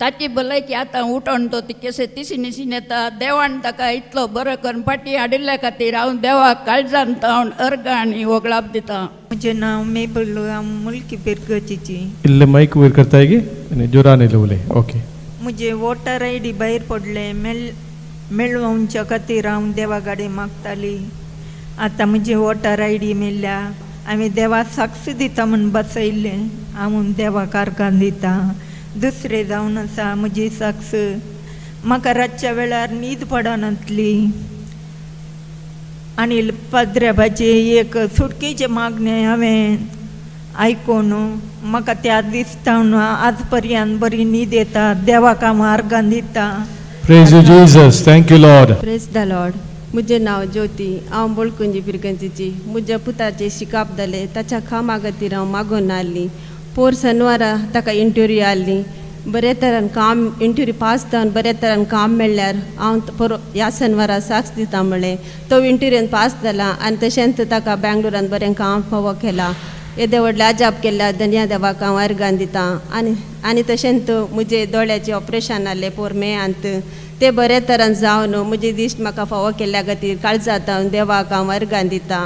ताची भलायकी आतां उठोन तो केसे तिसीन येता देवान ताका इतलो बरो करून फाटी हाडिल्ल्या खातीर हांव देवाक काळजान तावन अर्घ आनी वगळाप दिता. म्हजें नांव मेबल हांव मुल्की पिरगजीची. इल्ले माईक वयर करताय गे आनी जोरान इल्लें उलय. ओके. म्हजें वोटर आय डी भायर पडलें मेळोवच्या खातीर हांव देवा गाडी मागताली. आतां म्हजें वोटर आय डी मेळ्ळ्या. हांवें देवा साक्ष दिता म्हूण बसयल्लें. हांव देवाक अर्घां दिता. दुसरें जावन आसा म्हजी साक्ष. म्हाका रातच्या वेळार न्हीद पडनातली आनी पाद्र्याबाचे एक सुटकेचे मागणें हांवें आयकून म्हाका त्या दिसतावन आज पर्यंत बरी न्हीद येता. देवाक हांव अर्घां दिता. Praise you Jesus. Thank you Lord. Press the Lord. म्हजें नांव ज्योती. हांव बोळकुंजी पिरगंजीची. म्हज्या पुताचे शिकाप जाले ताच्या कामा खातीर हांव मागून आसली. पोर शेनवारा ताका इंटरव्यू आसली. बरे तरेन काम इंटरव्यू पास जावन बरे तरेन काम मेळ्ळ्यार हांव ह्या शेनवारा साक्ष दिता म्हणलें. तो इंटरव्यून पास जाला आनी तशेंच ताका बेंगलोरान बरें काम फावो केलां. येदे व्हडलें अजाप केल्या धन्या देवाक हांव अर्घां दिता. आनी तशेंच म्हजे दोळ्याचें ऑपरेशन आसलें पोर मेयांत ते बरे तरेन जावन म्हजे दिश्ट म्हाका फावो केल्ल्या खातीर काळजांत देवाक हांव अर्घां दिता.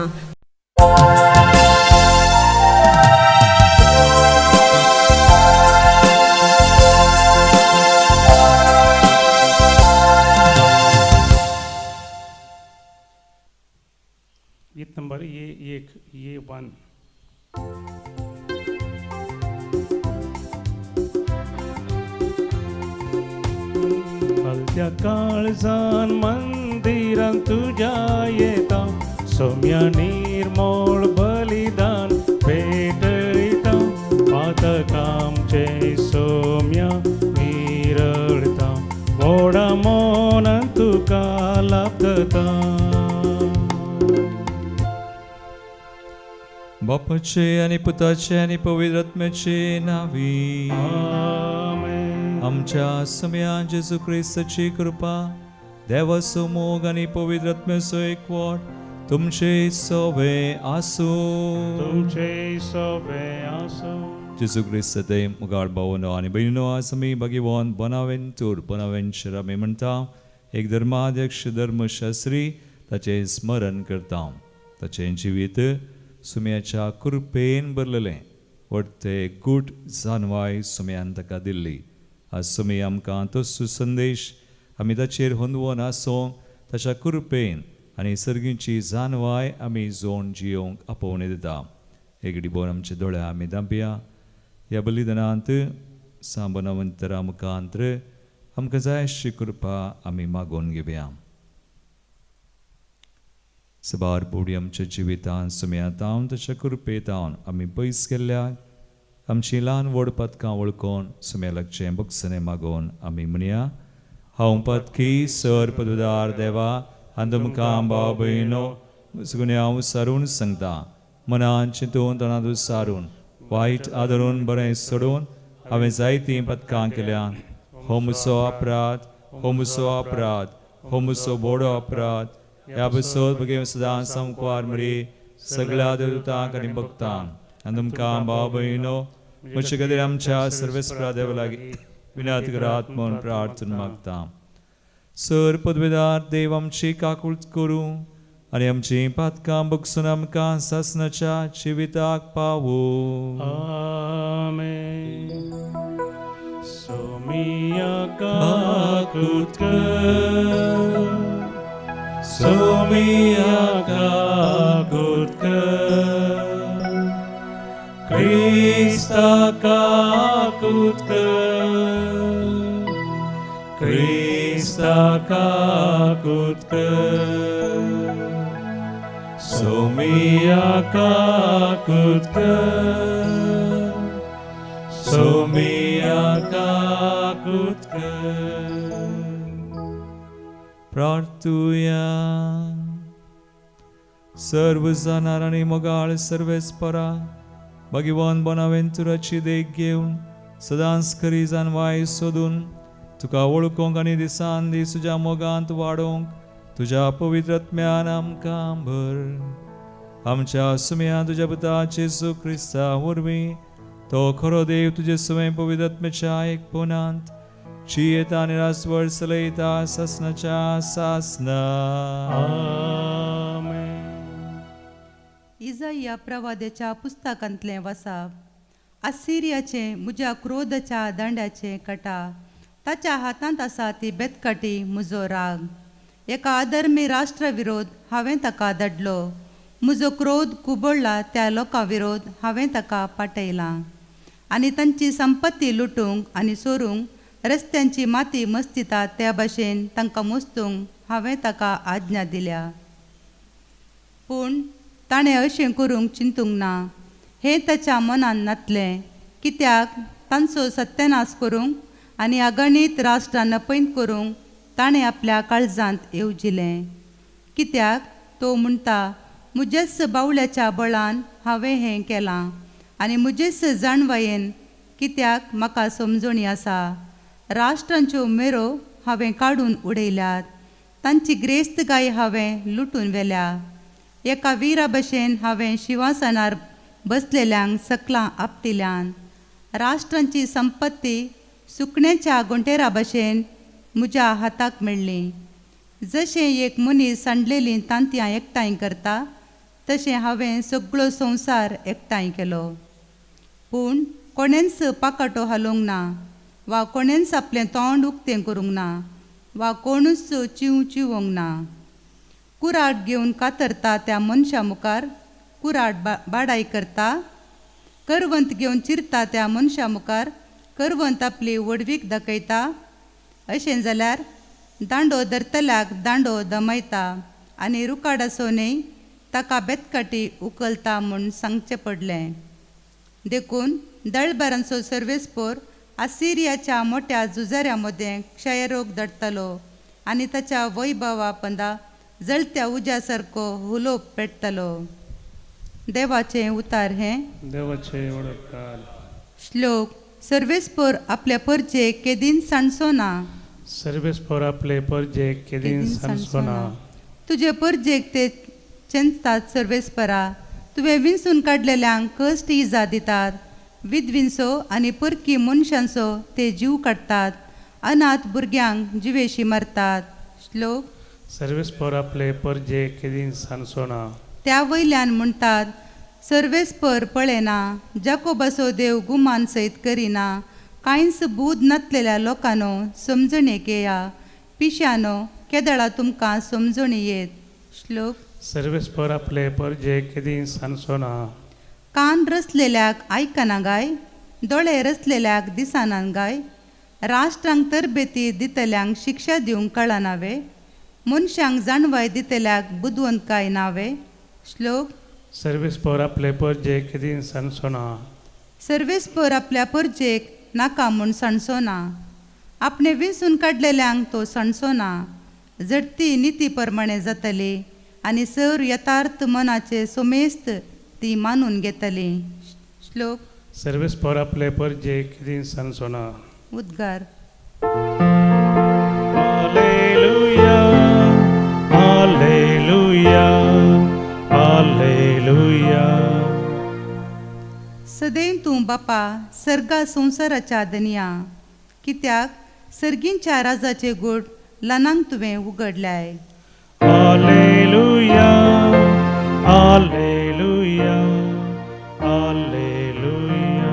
गीत नंबर ये 1. हलत्या काळजान मंदिरान तुझ्या येता. सौम्या निर्मळ बलिदान पेटयता. पातकामचे सौम्या निरळता. व्हडा मोनान तुका लाभता. बापाचे आनी पुताचे आनी पवित्र आत्म्याचे नावी. आमेन. आमच्या सम्या जेजू क्रिस्ताची कृपा देवाचो मोग आनी पवित्र आत्म्याचो एकवट तुमचे सवे आसूं. तुमचे सवे आसूं. जेजू क्रिस्त ते मुगाळ भावनो आनी भयणीनो, आज आमी भाग्यवान बोनावेंचर आमी म्हणटा. एक धर्माध्यक्ष धर्मशास्त्री ताचे स्मरण करता. ताचें जिवीत सुम्याच्या कृपेन भरलेलें. व्हडते गूट जानवाय सुम्यान ताका दिल्ली. आज सुमी आमकां तो सुसंदेश आमी ताचेर होंदवून आसूं. ताच्या कृपेन आनी सर्गीची जानवाय आमी जोड जियोंक आपोवणी दिता. एक डिबोन आमचे दोळे आमी धांपया. ह्या बलिदानांत सांबनावंतरा मुखांतर आमकां जाय अशी कृपा आमी मागोवन घेवया. सबार बोडी आमच्या जिवितांत सुम्यातावन ताच्या कृपेतावन आमी पयस केल्ल्याक आमची ल्हान व्हड पदकां वळखून सुम्या लागचें बक्षणे मागोवन आमी म्हणया. हांव पदकी सर पदवीदार देवा आनी तुमकां भाव भयणो सगळें हांव सारून सांगता. मनान चिंतून तोंडांत सारून वायट आदरून बरें सोडून हांवें जायतीं पदकां केल्यात. हो म्हजो अपराध, हो म्हजो अपराध, हो म्हजो बोडो अपराध. ह्या बसोत बगे सदां संकवार मरी सगळ्या देवतांक आनी भक्तांक आनी तुमकां भाव भयणो म्हजे खातीर आमच्या सर्वेस्परा देवा लागीं विनत करात म्हूण प्रार्थना मागता. सर पदवीदार देव आमची काकूळट करूं आनी आमची पातकां बगसून आमकां सासणाच्या जिविताक पावूं. आमेन. सोमिया काकूळट कर. सोमिया काकूळट कर. क्रिस्ता काकूळट कर. क्रिस्ता काकूळट कर. सोमिया काकूळट कर. सोमिया काकूळट कर. प्रार्थुया. सर्व जाणार आनी मोगाळ सर्वेस्परा भगवान बोनावेंतुराची देख घेवन सदांच खरी जानवाय सोदून तुका वळखूंक आनी दिसान दीस तुज्या मोगांत वाडोवंक तुज्या पवित्र आत्म्यान आमकां भर. आमच्या सुम्या तुज्या पुता जेजू क्रिस्ता वरवीं तो खरो देव तुजे सुमे पवित्र आत्म्याच्या एकपणांत Cieta niraswar salita sasnacha sasna. आमेन. इजाया प्रवाद्याच्या पुस्तकांतलें वाचप. आसिरियाचे म्हज्या क्रोधाच्या दांड्याचे कटा, ताच्या हातांत आसा ती बेतकाटी म्हजो राग. एका अधर्मी राष्ट्रा विरोध हांवें ताका धाडलो. म्हजो क्रोध कुबळ्ळा त्या लोकां विरोध हांवें ताका पाटयलां. आनी तांची संपत्ती लुटूंक आनी सोरूंक रस्त्यांची माती मस्तिता त्या भाशेन तांकां मोस्तूंक हांवें ताका आज्ञा दिल्या. पूण ताणें अशें करूंक चिंतूंक ना. हें ताच्या मनान नातलें, कित्याक तांचो सत्यानाश करूंक आनी अगणीत राष्ट्रां नपैत करूंक ताणें आपल्या काळजांत येवजिलें. कित्याक तो म्हणटा, म्हजेच बावल्याच्या बळान हांवें हें केलां आनी म्हजेच जाणवायेन कित्याक म्हाका समजणी आसा. राष्ट्रांच्यो मेरो हांवें काडून उडयल्यात, तांची ग्रेस्तगाय हांवें लुटून व्हेल्या. एका वीरा भशेन हांवें शिवासनार बसलेल्यांक सकलां आपटिल्यान. राष्ट्रांची संपत्ती सुकण्याच्या गुंटेरा भशेन म्हज्या हाताक मेळ्ळी. जशें एक मनीस सांडलेलीं तांतयां एकठांय करता, तशें हांवें सगळो संवसार एकठांय केलो. पूण कोणेंच पाकाटो हालोवंक ना, वा कोणेंच आपलें तोंड उक्तें करूंक ना, वा कोणूच चिवोवंक ना. कुराड घेवन कातरता त्या मनशा मुखार कुराड बाडाय करता. करवंत घेवन चिरता त्या मनशा मुखार करवंत आपली वडवीक दाखयता. अशें जाल्यार दांडो धरतल्याक दांडो दमयता आनी रुकाडासोनय ताका बेतकाटी उखलता म्हूण सांगचें पडलें. देखून दळबारांचो सर्वेस्पोर आसिरियाच्या मोठ्या झुजाऱ्या मदें क्षयरोग धाडटलो आनी ताच्या वैभवा पंदा जळत्या उज्या सारको हुलोप पेटतलो. देवाचें उतार हें. देवाचे वडकार. श्लोक. सर्वेस्पोर आपल्या परजेक केदीन सांडसोना. सर्वेस्पोर आपले परजे केदीन सांडसोना. तुजे परजेक ते चेंचतात सर्वेस्परा. तुवें विंसून काडलेल्यांक कश्ट इजा दितात. विधविंसो आनी परकी मनशांचो ते जीव काडटात. अनाथ भुरग्यांक जिवेशी मारतात. श्लोक. सर्वेस्पोर आपले परजे केदीन सांडसोना. त्या वयल्यान म्हणटात, सर्वेस्पर पळयना, जाकोबाचो देव गुमान सयत करिना. कांयच बूद नातलेल्या लोकांनो समजणेक येया. पिश्यानो केदळा तुमकां समजणी येत. श्लोक. सर्वेस्पोर आपले परजे केदीन सांडसोना. कान रचलेल्याक आयकना गाय, दोळे रचलेल्याक दिसाना गाय. राष्ट्रांक तरबेती दितल्यांक शिक्षा दिवंक कळनावे. मनशांक जाणवाय दितल्याक बुदवंतकाय नावे. श्लोक. सर्वेस्पोर आपले परजे केदीन सांडसोना. सर्वेस्पर आपल्या परजेक नाका म्हूण सांडसोना. आपणे विंसून काडलेल्यांक तो सांडसोना. जडती निती प्रमाणे जातली आनी सर यथार्थ मनाचे सोमेस्त ती मानून घेतली. श्लोक. सर्वेस्पोर आपले परजे केदीन सांडसोना. उद्गार. Hallelujah hallelujah hallelujah. सदैव तूं बापा सर्गा संवसाराच्या दनया. कित्याक सर्गींच्या राजाचे गोड ल्हानांक तुवें उगडल्याय. Hallelujah hallelujah hallelujah.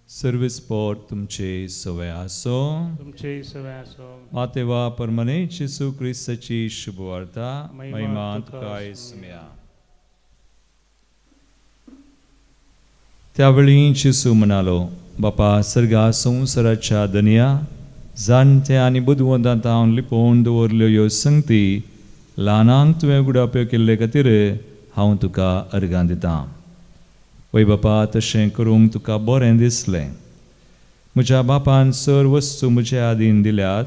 सर्वेस्पोर तुमचे सवय आसो. तुमचे सवय आसो. मातेवा परमने येशू क्रिस्ताची शुभ वार्ता महिमा तुका येसुया. त्यावेळी येशू म्हणालो, बापा सर्गा संवसाराच्या दनया जाणटे आनी बुदवंतांत हांव लिपोवन दवरल्यो ह्यो संगती ल्हानांक तुवें उगडाप्यो केल्ले खातीर हांव तुका अर्गां दितां. वय बापा, तशें करूंक तुका बरें दिसलें. म्हज्या बापान सर वस्तू म्हजे आदीन दिल्यात,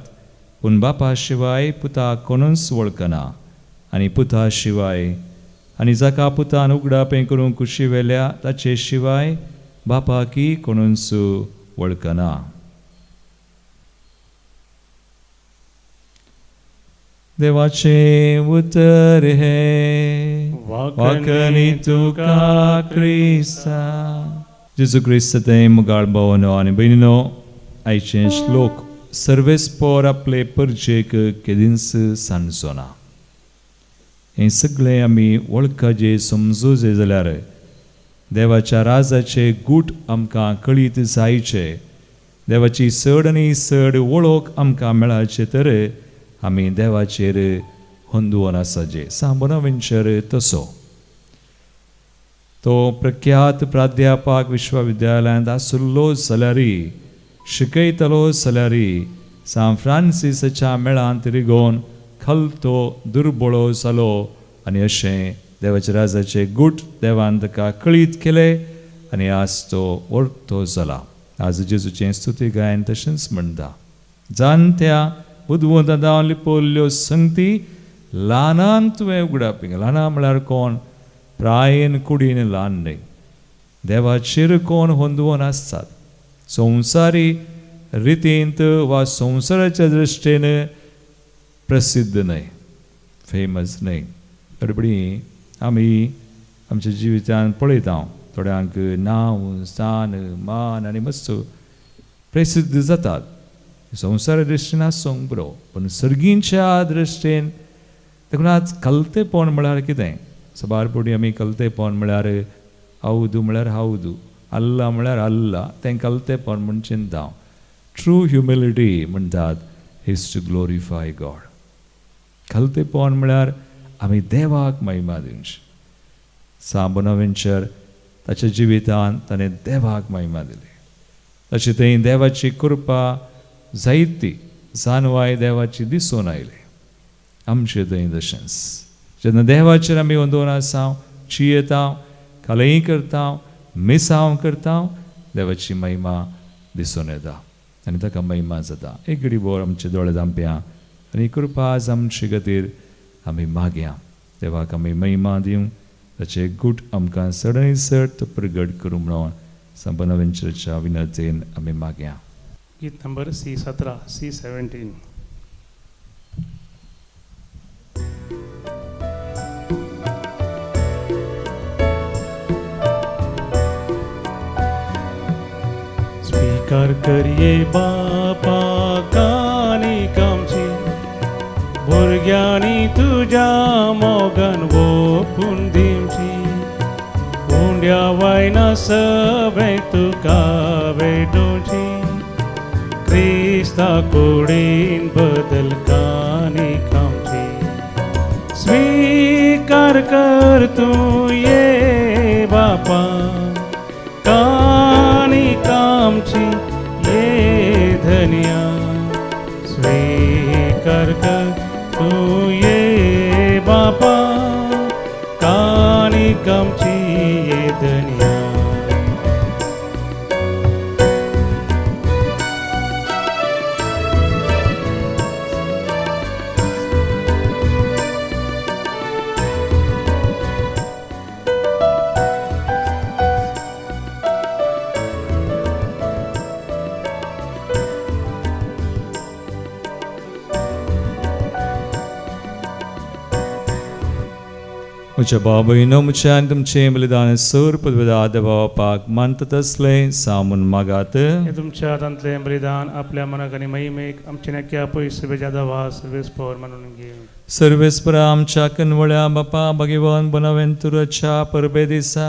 पूण बापा शिवाय पुताक कोणूच वळखना आनी पुता शिवाय आनी जाका पुतान उगडापें करूंक कुशी वेल्या ताचे शिवाय बापाकी कोणूच वळखना. देवाचे उतर हे वाकणी तुका क्रिस्ता. जेजू क्रिस्त ते मुगाळ भावनो आनी भयणीनो, आयचे श्लोक सर्वेस्पोर आपले परजेक केदींस सांडचोना. हें सगळें आमी वळखजे समजूजे जाल्यार देवाच्या राजाचे गूट आमकां कळीत जायचे, देवाची चड आनी चड वळख आमकां मेळाचे तर आमी देवाचेर हुंदून आसाजे. सान बोनावेंचर तसो तो प्रख्यात प्राध्यापक विश्वविद्यालयांत आसलो जाल्यारय, शिकयतलो जाल्यारय सान फ्रांसिसाच्या मेळांत रिगोवन खलतो दुर्बळो जालो आनी अशें देवाच्या राजाचे गूट देवान ताका कळीत केले आनी आज तो वळखतो जाला. आज जेजूचें स्तुती गायन तशेंच म्हणटा. जाणत्या बुदवंतां लिपोल्ल्यो संगती ल्हानान तुवें उगडाप. ल्हाना म्हळ्यार कोण? प्रायेन कुडीन ल्हान न्हय, देवाचेर कोण हुंदून आसतात. संवसारी रितींत वा संवसाराच्या दृश्टेन प्रसिद्ध न्हय, फेमस न्हय. गडबडी आमी आमच्या जिवितांत पळयता थोड्यांक नांव, स्थान, मान आनी मस्त प्रसिद्ध जातात. संवसारा दृश्टीन आसूंक बरो, पूण सर्गींच्या दृश्टेन देखून कलतेपण म्हळ्यार कितें? सबारपडी आमी कलतेपण म्हळ्यार हौदू म्हळ्यार हौदू, अल्ला म्हळ्यार अल्ला, तें कलतेपण म्हूण चिंता. ट्रू ह्युमिलिटी म्हणटात इज टू ग्लोरिफाय गॉड. कलतेपण म्हळ्यार आमी देवाक महिमा दिवची. सान बोनावेंचर ताच्या जिवितांत ताणें देवाक महिमा दिली. तशें थंय देवाची कृपा जायती जानवाय देवाची दिसून आयली. आमचे थंय तशेंच जेन्ना देवाचेर आमी हुंदून आसा, चियेता, कलई करता, मिसांव करता, देवाची महिमा दिसून येता आनी ताका महिमा जाता. एक घडी बोर आमचे दोळे धांपया आनी कृपा आज आमचे खातीर आमी मागया. देवाक आमी महिमा दिवं, ताचे गूट आमकां चड आनी चड तो प्रगट करूं म्हणून सान बोनावेंचरच्या विनंतेन आमी मागया. गीत नंबर C17, C17. स्वीकार करिये बापा कानीक आमची, भुरग्यांनी तुज्या मोगान ओपून दिवची. उंड्या वायना सगळें तुका भेटोवची, क्रिस्ता कुडीन बदल कानीक आमची. स्वीकार कर तूं ये बापा कानीक आमची, ये धन्या. स्वीकार कर तूं ये बापा कानीक आमची, ये धन्या. म्हज्या बाबयनो, म्हज्या आनी तुमचें बलिदान सर पदवेदा देवापाक मानतात असलें सामून मागात. हे तुमच्या हातांतलें बलिदान आपल्या मनाक आनी महिमेक आमचे नक्या पयस बेजा दवा सर्वेस्पोर म्हणून घे. सर्वेस्परा आमच्या कनवळ्या बापा भगवान बोनावेंतुराच्या परबे दिसा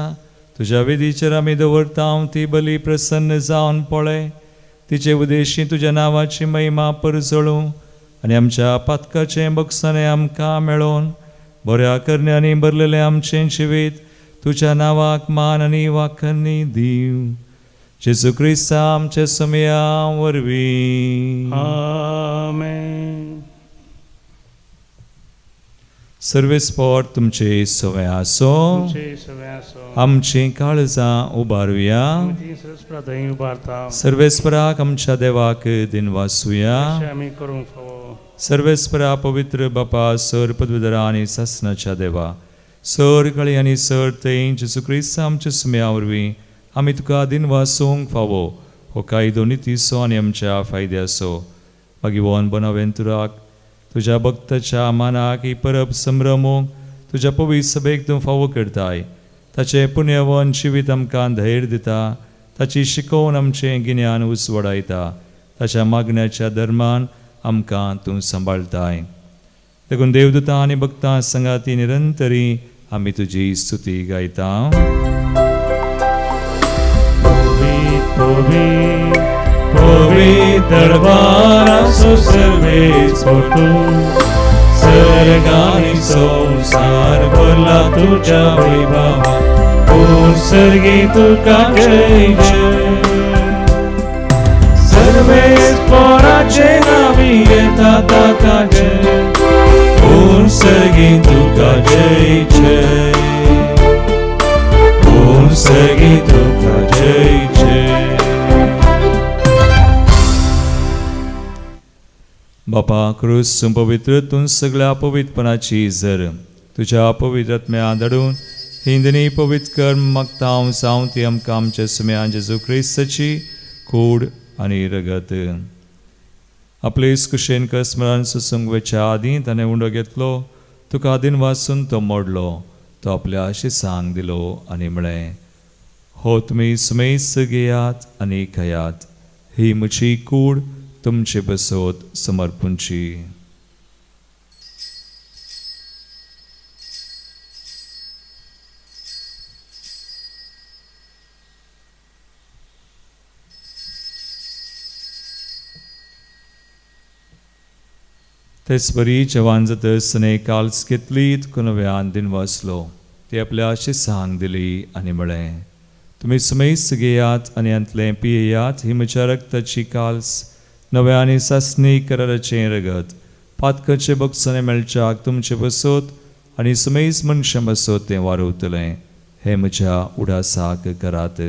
तुज्या विधीचेर आमी दवरता. ती बली प्रसन्न जावन पळय, तिचे उद्देशी तुज्या नांवाची महिमा परजळूं आनी आमच्या पातकाचें बक्षाणें आमकां मेळोवन बऱ्या करण्यांनी भरलेलें आमचें जिवीत तुज्या नांवाक मान आनी वाखणी दीव. जेजू क्रिस्ता आमच्या समया वरवीं. आमेन. सर्वेस्पोर तुमचे सवय आसो, तुमचे सगळे आसो. आमची काळजां उबारुया. ती सर्वेस्परा थंय उबारता. सर्वेस्पराक आमच्या देवाक दिन वासुया. अशें आमी करूंक फावो. सर्वेस्परा पवित्र बापा सर पदवीधरा आनी सासनाच्या देवा, सर कळी आनी सर थंय जेजू क्रिस्त आमच्या सुम्या वरवीं आमी तुका दिन वासूंक फावो. हो कायदो नितीसो आनी आमच्या फायद्याचो. भगवान बोनावेंतुराक तुज्या भक्ताच्या मानाक ही परब संभ्रमूंक तुज्या पवित्र सभेक तूं फावो करताय. ताचें पुण्यवन जिवीत आमकां धैर्य दिता ताची शिकोवन आमचें गिन्यान उसवडायता, ताच्या मागण्याच्या धर्मान आमकां तूं सांबाळताय. देखून देवदूतां आनी भक्तां संगाती निरंतरी आमी तुजी स्तुती गायता. पवित्र दरबाराचो सर्वेच तूं, सर्ग आनी संसार भरला तुज्या वैभवान. पूर्ण सर्गी तुका जय जय. सर्वेच पोराचे नावी येता ताका जय. पूर्ण सर्गी तुका जय जय. पूर्ण सर्गी तुका जय जय. बापा क्रूस पवित्र तूं सगळ्या पवित्रपणाची झर तुज्या पवित्रत्म्या धाडून हिंदनी पवित्र कर्म मागता हांव जावं ती आमकां आमच्या सुम्यान जेजू क्रिस्ताची कूड आनी रगत. आपलेच कुशेन स्मरण सुसंगवेच्या आदीं ताणें उंडो घेतलो, तुका आदीन वाचून तो मोडलो, तो आपल्या शिसांक दिलो आनी म्हळें, हो तुमी सुमेस घेयात आनी खयात, ही म्हजी कूड तुमचे बसोत समर्पूंची. तेच बरी जवान जातसने काल्स घेतली, नव्यान दिन वाचलो, ती आपल्या शिसांक दिली आनी म्हळें, तुमी सुमेस घेयात आनी अंतलें पियेयात, ही म्हज्या रक्ताची काल्स नव्या आनी सासणी कराराचें रगत. पातकाचे बक्षणे मेळच्याक तुमचे बसोत आनी सुमेस मनशां बसोत तें वारवतलें, हें म्हज्या उडासाक करात.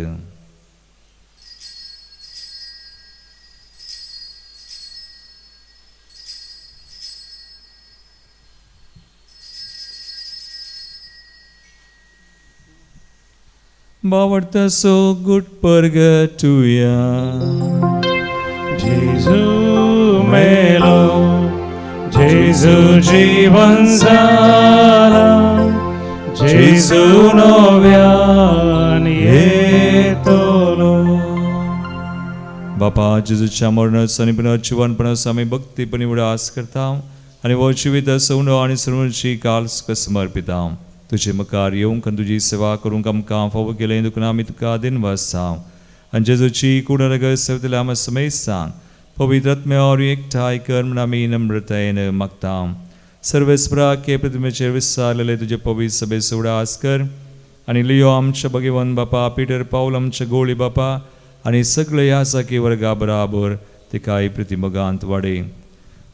Bavarta so good purgatoria. जेजू मेलो, जेजू जीवन जाला, जेजू नव्यान येतलो. बापा जेजूच्या मरणाचो आनी पुनर्जीवनपणाचो आमी भक्तीपणी उडास करता आनी वो जिवीत सवनो आनी सर्वांची काल्स समर्पिता. तुजे मुखार येवंक आनी तुजी सेवा करूंक आमकां फावो केलें, देखून आमी तुका आदीन वाजता आनी जेजूची कूड रगत सेवतल्या आमी सुमेस सांग. पवित्र आत्म्यावर एकठांय कर म्हूण आमी नम्रतायेन मागता. सर्वेस्पराक हे प्रतिमेचेर विस्तारलेले तुजे पवित्र सभेचो उडास कर आनी लियो आमच्या भगिवन बापा, पिटर पावल आमच्या गोळी बापा आनी सगळे ह्या साकी वर्गा बराबर तिकाय प्रतिमगांत वाडय.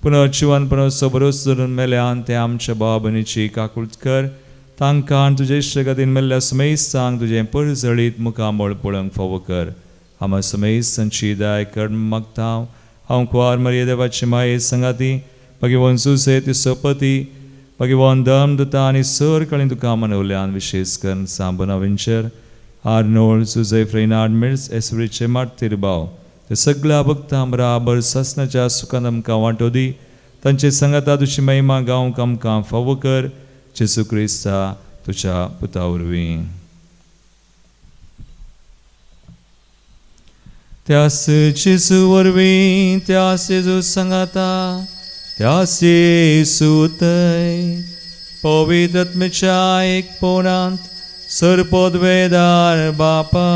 पुनर्जीवनपणाचो भरोसो धरून मेल्यान ते आमच्या भाव भयणीची काकूळट कर. तांकां तुजे इश्टगतीन मेल्ल्या सुमेस सांग तुजें परजळीत मुखामळ पळोवंक फावो कर. आमी सुमेस तांची दाय कर मागता. हांव कुवार मरिये देवाची माये संगाती, भगिवन सुसे तिचो पती, भगिवन धर्मदत्ता आनी सर कळी तुका मनवल्यान विशेष करून सांबना विंचर, आर्नोल्ड, सुजय फ्रेनार्ड मिर्स, एसवरीचे मार्तीर भाव, ते सगळ्या भक्तां बराबर ससनाच्या सुखान आमकां वांटो दी. तांचे संगता तुजी महिमा गावंक आमकां फावो कर. जेजू क्रिस्ता तुज्या पुता वरवीं. त्यास जेजू वरवीं, त्यास जेजू संगाता, त्यास येसू उतय, पवित्र आत्म्याच्या एक पोनांत सर्वोद्वेदार बापा,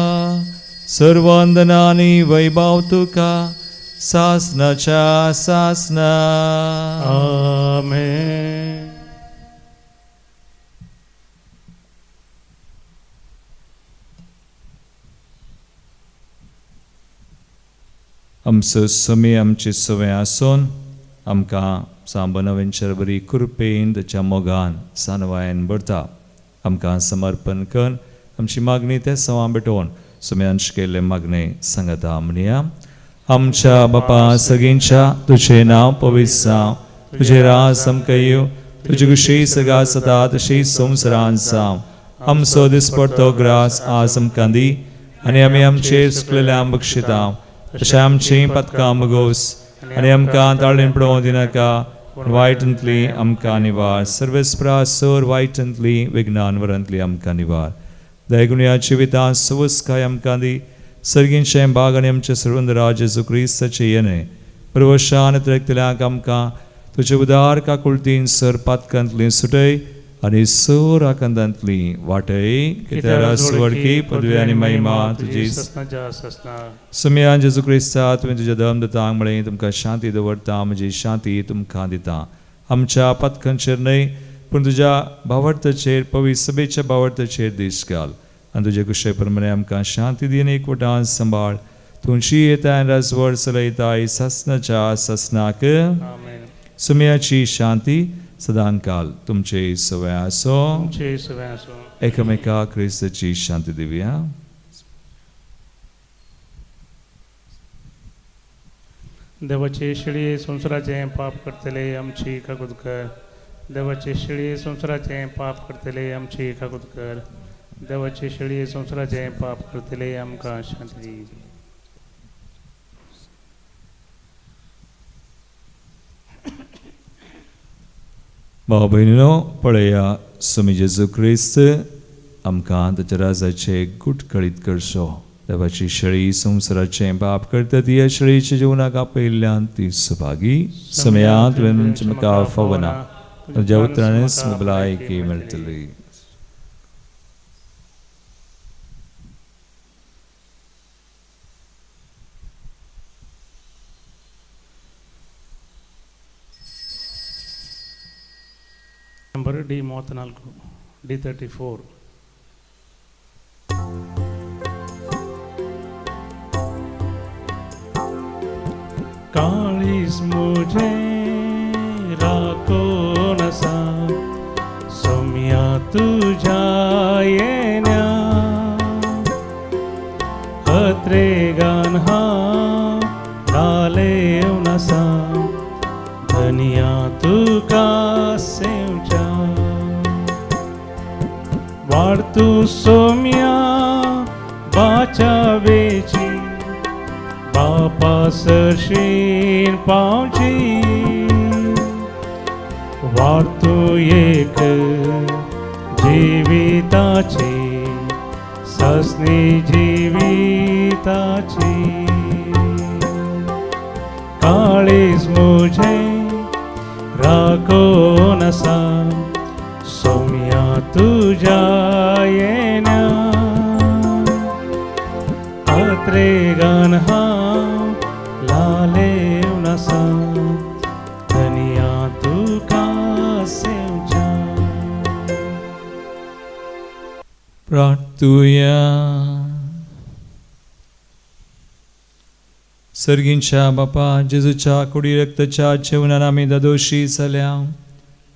सर्ववंदना आनी वैभव तुका सासनाच्या सासना. आमेन. आमचो समय आमची सवय आसून आमकां सांबना वेंचर बरी कृपेन ताच्या मोगान सानवायन भरता. आमकां समर्पण कर आमची मागणी ते सवां भेटोवन सुम्यांश केल्ले मागणे सांगता म्हणया. आमच्या बापा सगळींच्या तुझे नांव पवित्र जावं, तुझे राज आमकां येवं, तुजी कुशी सगळा सता तशी संवसारान जावं. आमचो दिसपडटो ग्रास आज आमकां दी आनी आमी आमचेर सुकलेल्यांक बक्षिता, तशें आमची पतकां मगोस आनी आमकां ताळेन पडोवं दिनाका, वायटांतली आमकां निवार. सर्वेस्परा सर वायटांतली विज्ञान वरांतली आमकां निवार. दयगुण्या जिवितां सवस्काय आमकां दी, सर्गींचें बाग आनी आमचे सर्वंदराज जेजू क्रिस्ताचे येणे प्रवशान तरेकतल्याक आमकां तुजे उदार काकुळतीन सर पातकांतली सुटय आनी सर आकांतांतली वाटय कित्याक वडकी पदवी आनी महिमा तुजी सुमयान जेजू क्रिस्ता तुवें तुज्या धर्मदतांक म्हळें तुमकां शांती दवरता म्हजी शांती तुमकां दिता आमच्या पथकांचेर न्हय पूण तुज्या भावार्थाचेर पवित्र सभेच्या भावार्थाचेर दीस घाल आनी तुजे कुशे प्रमाणे आमकां शांती दिवन एकवटान सांबाळ तुमची येता राजवड चलयताय ससनाच्या ससनाक सुमयाची शांती सदां काल तुमचे सवय आसो एकामेकाक क्रिस्ताची शांती दिवया. देवाचे शिळे संसाराचे पाप करतले आमची काकूद कर. देवाचे शिळे संसाराचे पाप करतले आमची काकूद कर. देवाचे शिळे संसाराचे पाप करतले आमकां शांती दी. भाव भयणीनो पळया सुमी जेजू क्रिस्त आमकां ताच्या राजाचे गुटकळीत करचो. देवाची शेळी संवसाराचे बाप करता ती शेळीच्या जिवनाक आपयल्ल्यान ती सुभागी समयांत म्हाका फवना तुज्या उतरांनीच भलायकी मेळटली. Number D34 D34. काळीस मुझे राखो नसा सोम्या तुझ्या येण्या हत्रेगान हा डाले नसा धनिया तुका सेवच्या वाढ तू सोम्या बाचावेची बापा सरशीन पावची वाढ तू एक जीविताची ससनी जीविताची काळीज मुझे राखो नसा सोम्या तुझ्या येण्या अत्रेगान हा लाले नसा धनिया तुका सेवच्या. प्रार्थुया. सर्गींच्या बापा जेजूच्या कुडी रक्ताच्या जेवणान आमी दादोशी जाल्या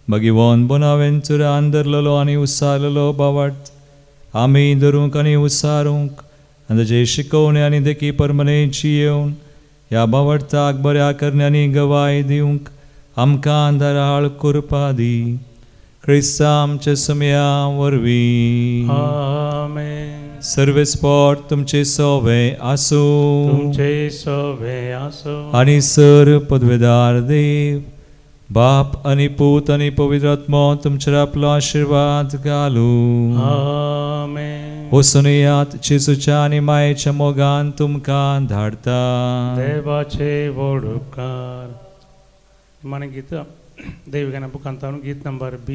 भगिवोन बोनावेंचुरान धरलेलो आनी उसारलेलो बावट आमी धरूंक आनी उसारूंक आनी ताचे शिकोवणे आनी देखी परमनेची येवन ह्या बावटाक बऱ्या करण्यांनी गवाय दिवंक आमकां दाराळ कृपा दी. क्रिस्ता आमच्या समया वरवीं. आमेन. सर्वेस्पोर तुमचे सोवे आसो. तुमचे सोवे आसो. आनी सर पदवेदार देव बाप आनी पूत आनी पवित्र आत्मा तुमचेर आपलो आशिर्वाद घालू. आमेन. वसुनियात जेजूच्या आनी मायेच्या मोगान तुमकां धाडता. देवाचे व्हड उपकार. मन गीत देवगाना बुकांतावन गीत नंबर B.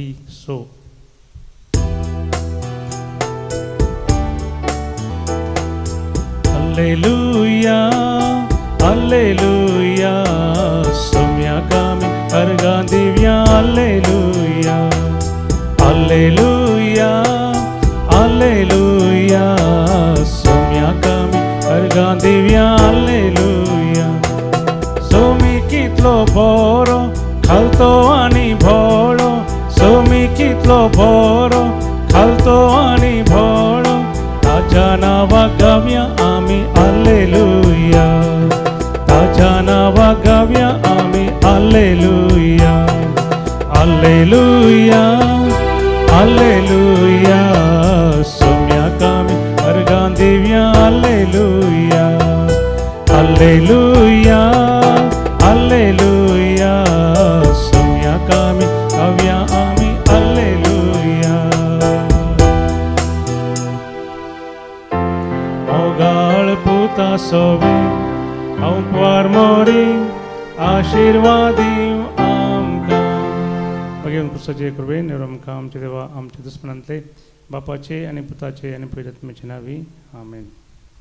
Alleluia, Alleluia, सोम्या कामी अर्गां दिव्या Alleluia, Alleluia, Alleluia, सोम्या कामी अर्गां दिव्या Alleluia. सोमी कितलो बरो खालतो आनी भोळो सोमी कितलो बरो खालतो आनी भोळो ताच्या नांवाक गावया आमी Alleluia. ताच्या नांवाक गावया आमी Alleluia. Alleluia, Alleluia, सोम्याक आमी अर्गां दिवया Alleluia. Alleluia, Alleluia, सोम्याक आमी गावया आमी Alleluia. मोगाळ सोबे हांव कुवार मोरी आशिर्वाद दिव आमकां भगवान कृष्णाचे कृपेन आमकां आमचे देवा आमचे दुस्मनांतले बापाचे आनी पुताचे आनी पवित्र आत्म्याचे नावी आमेन.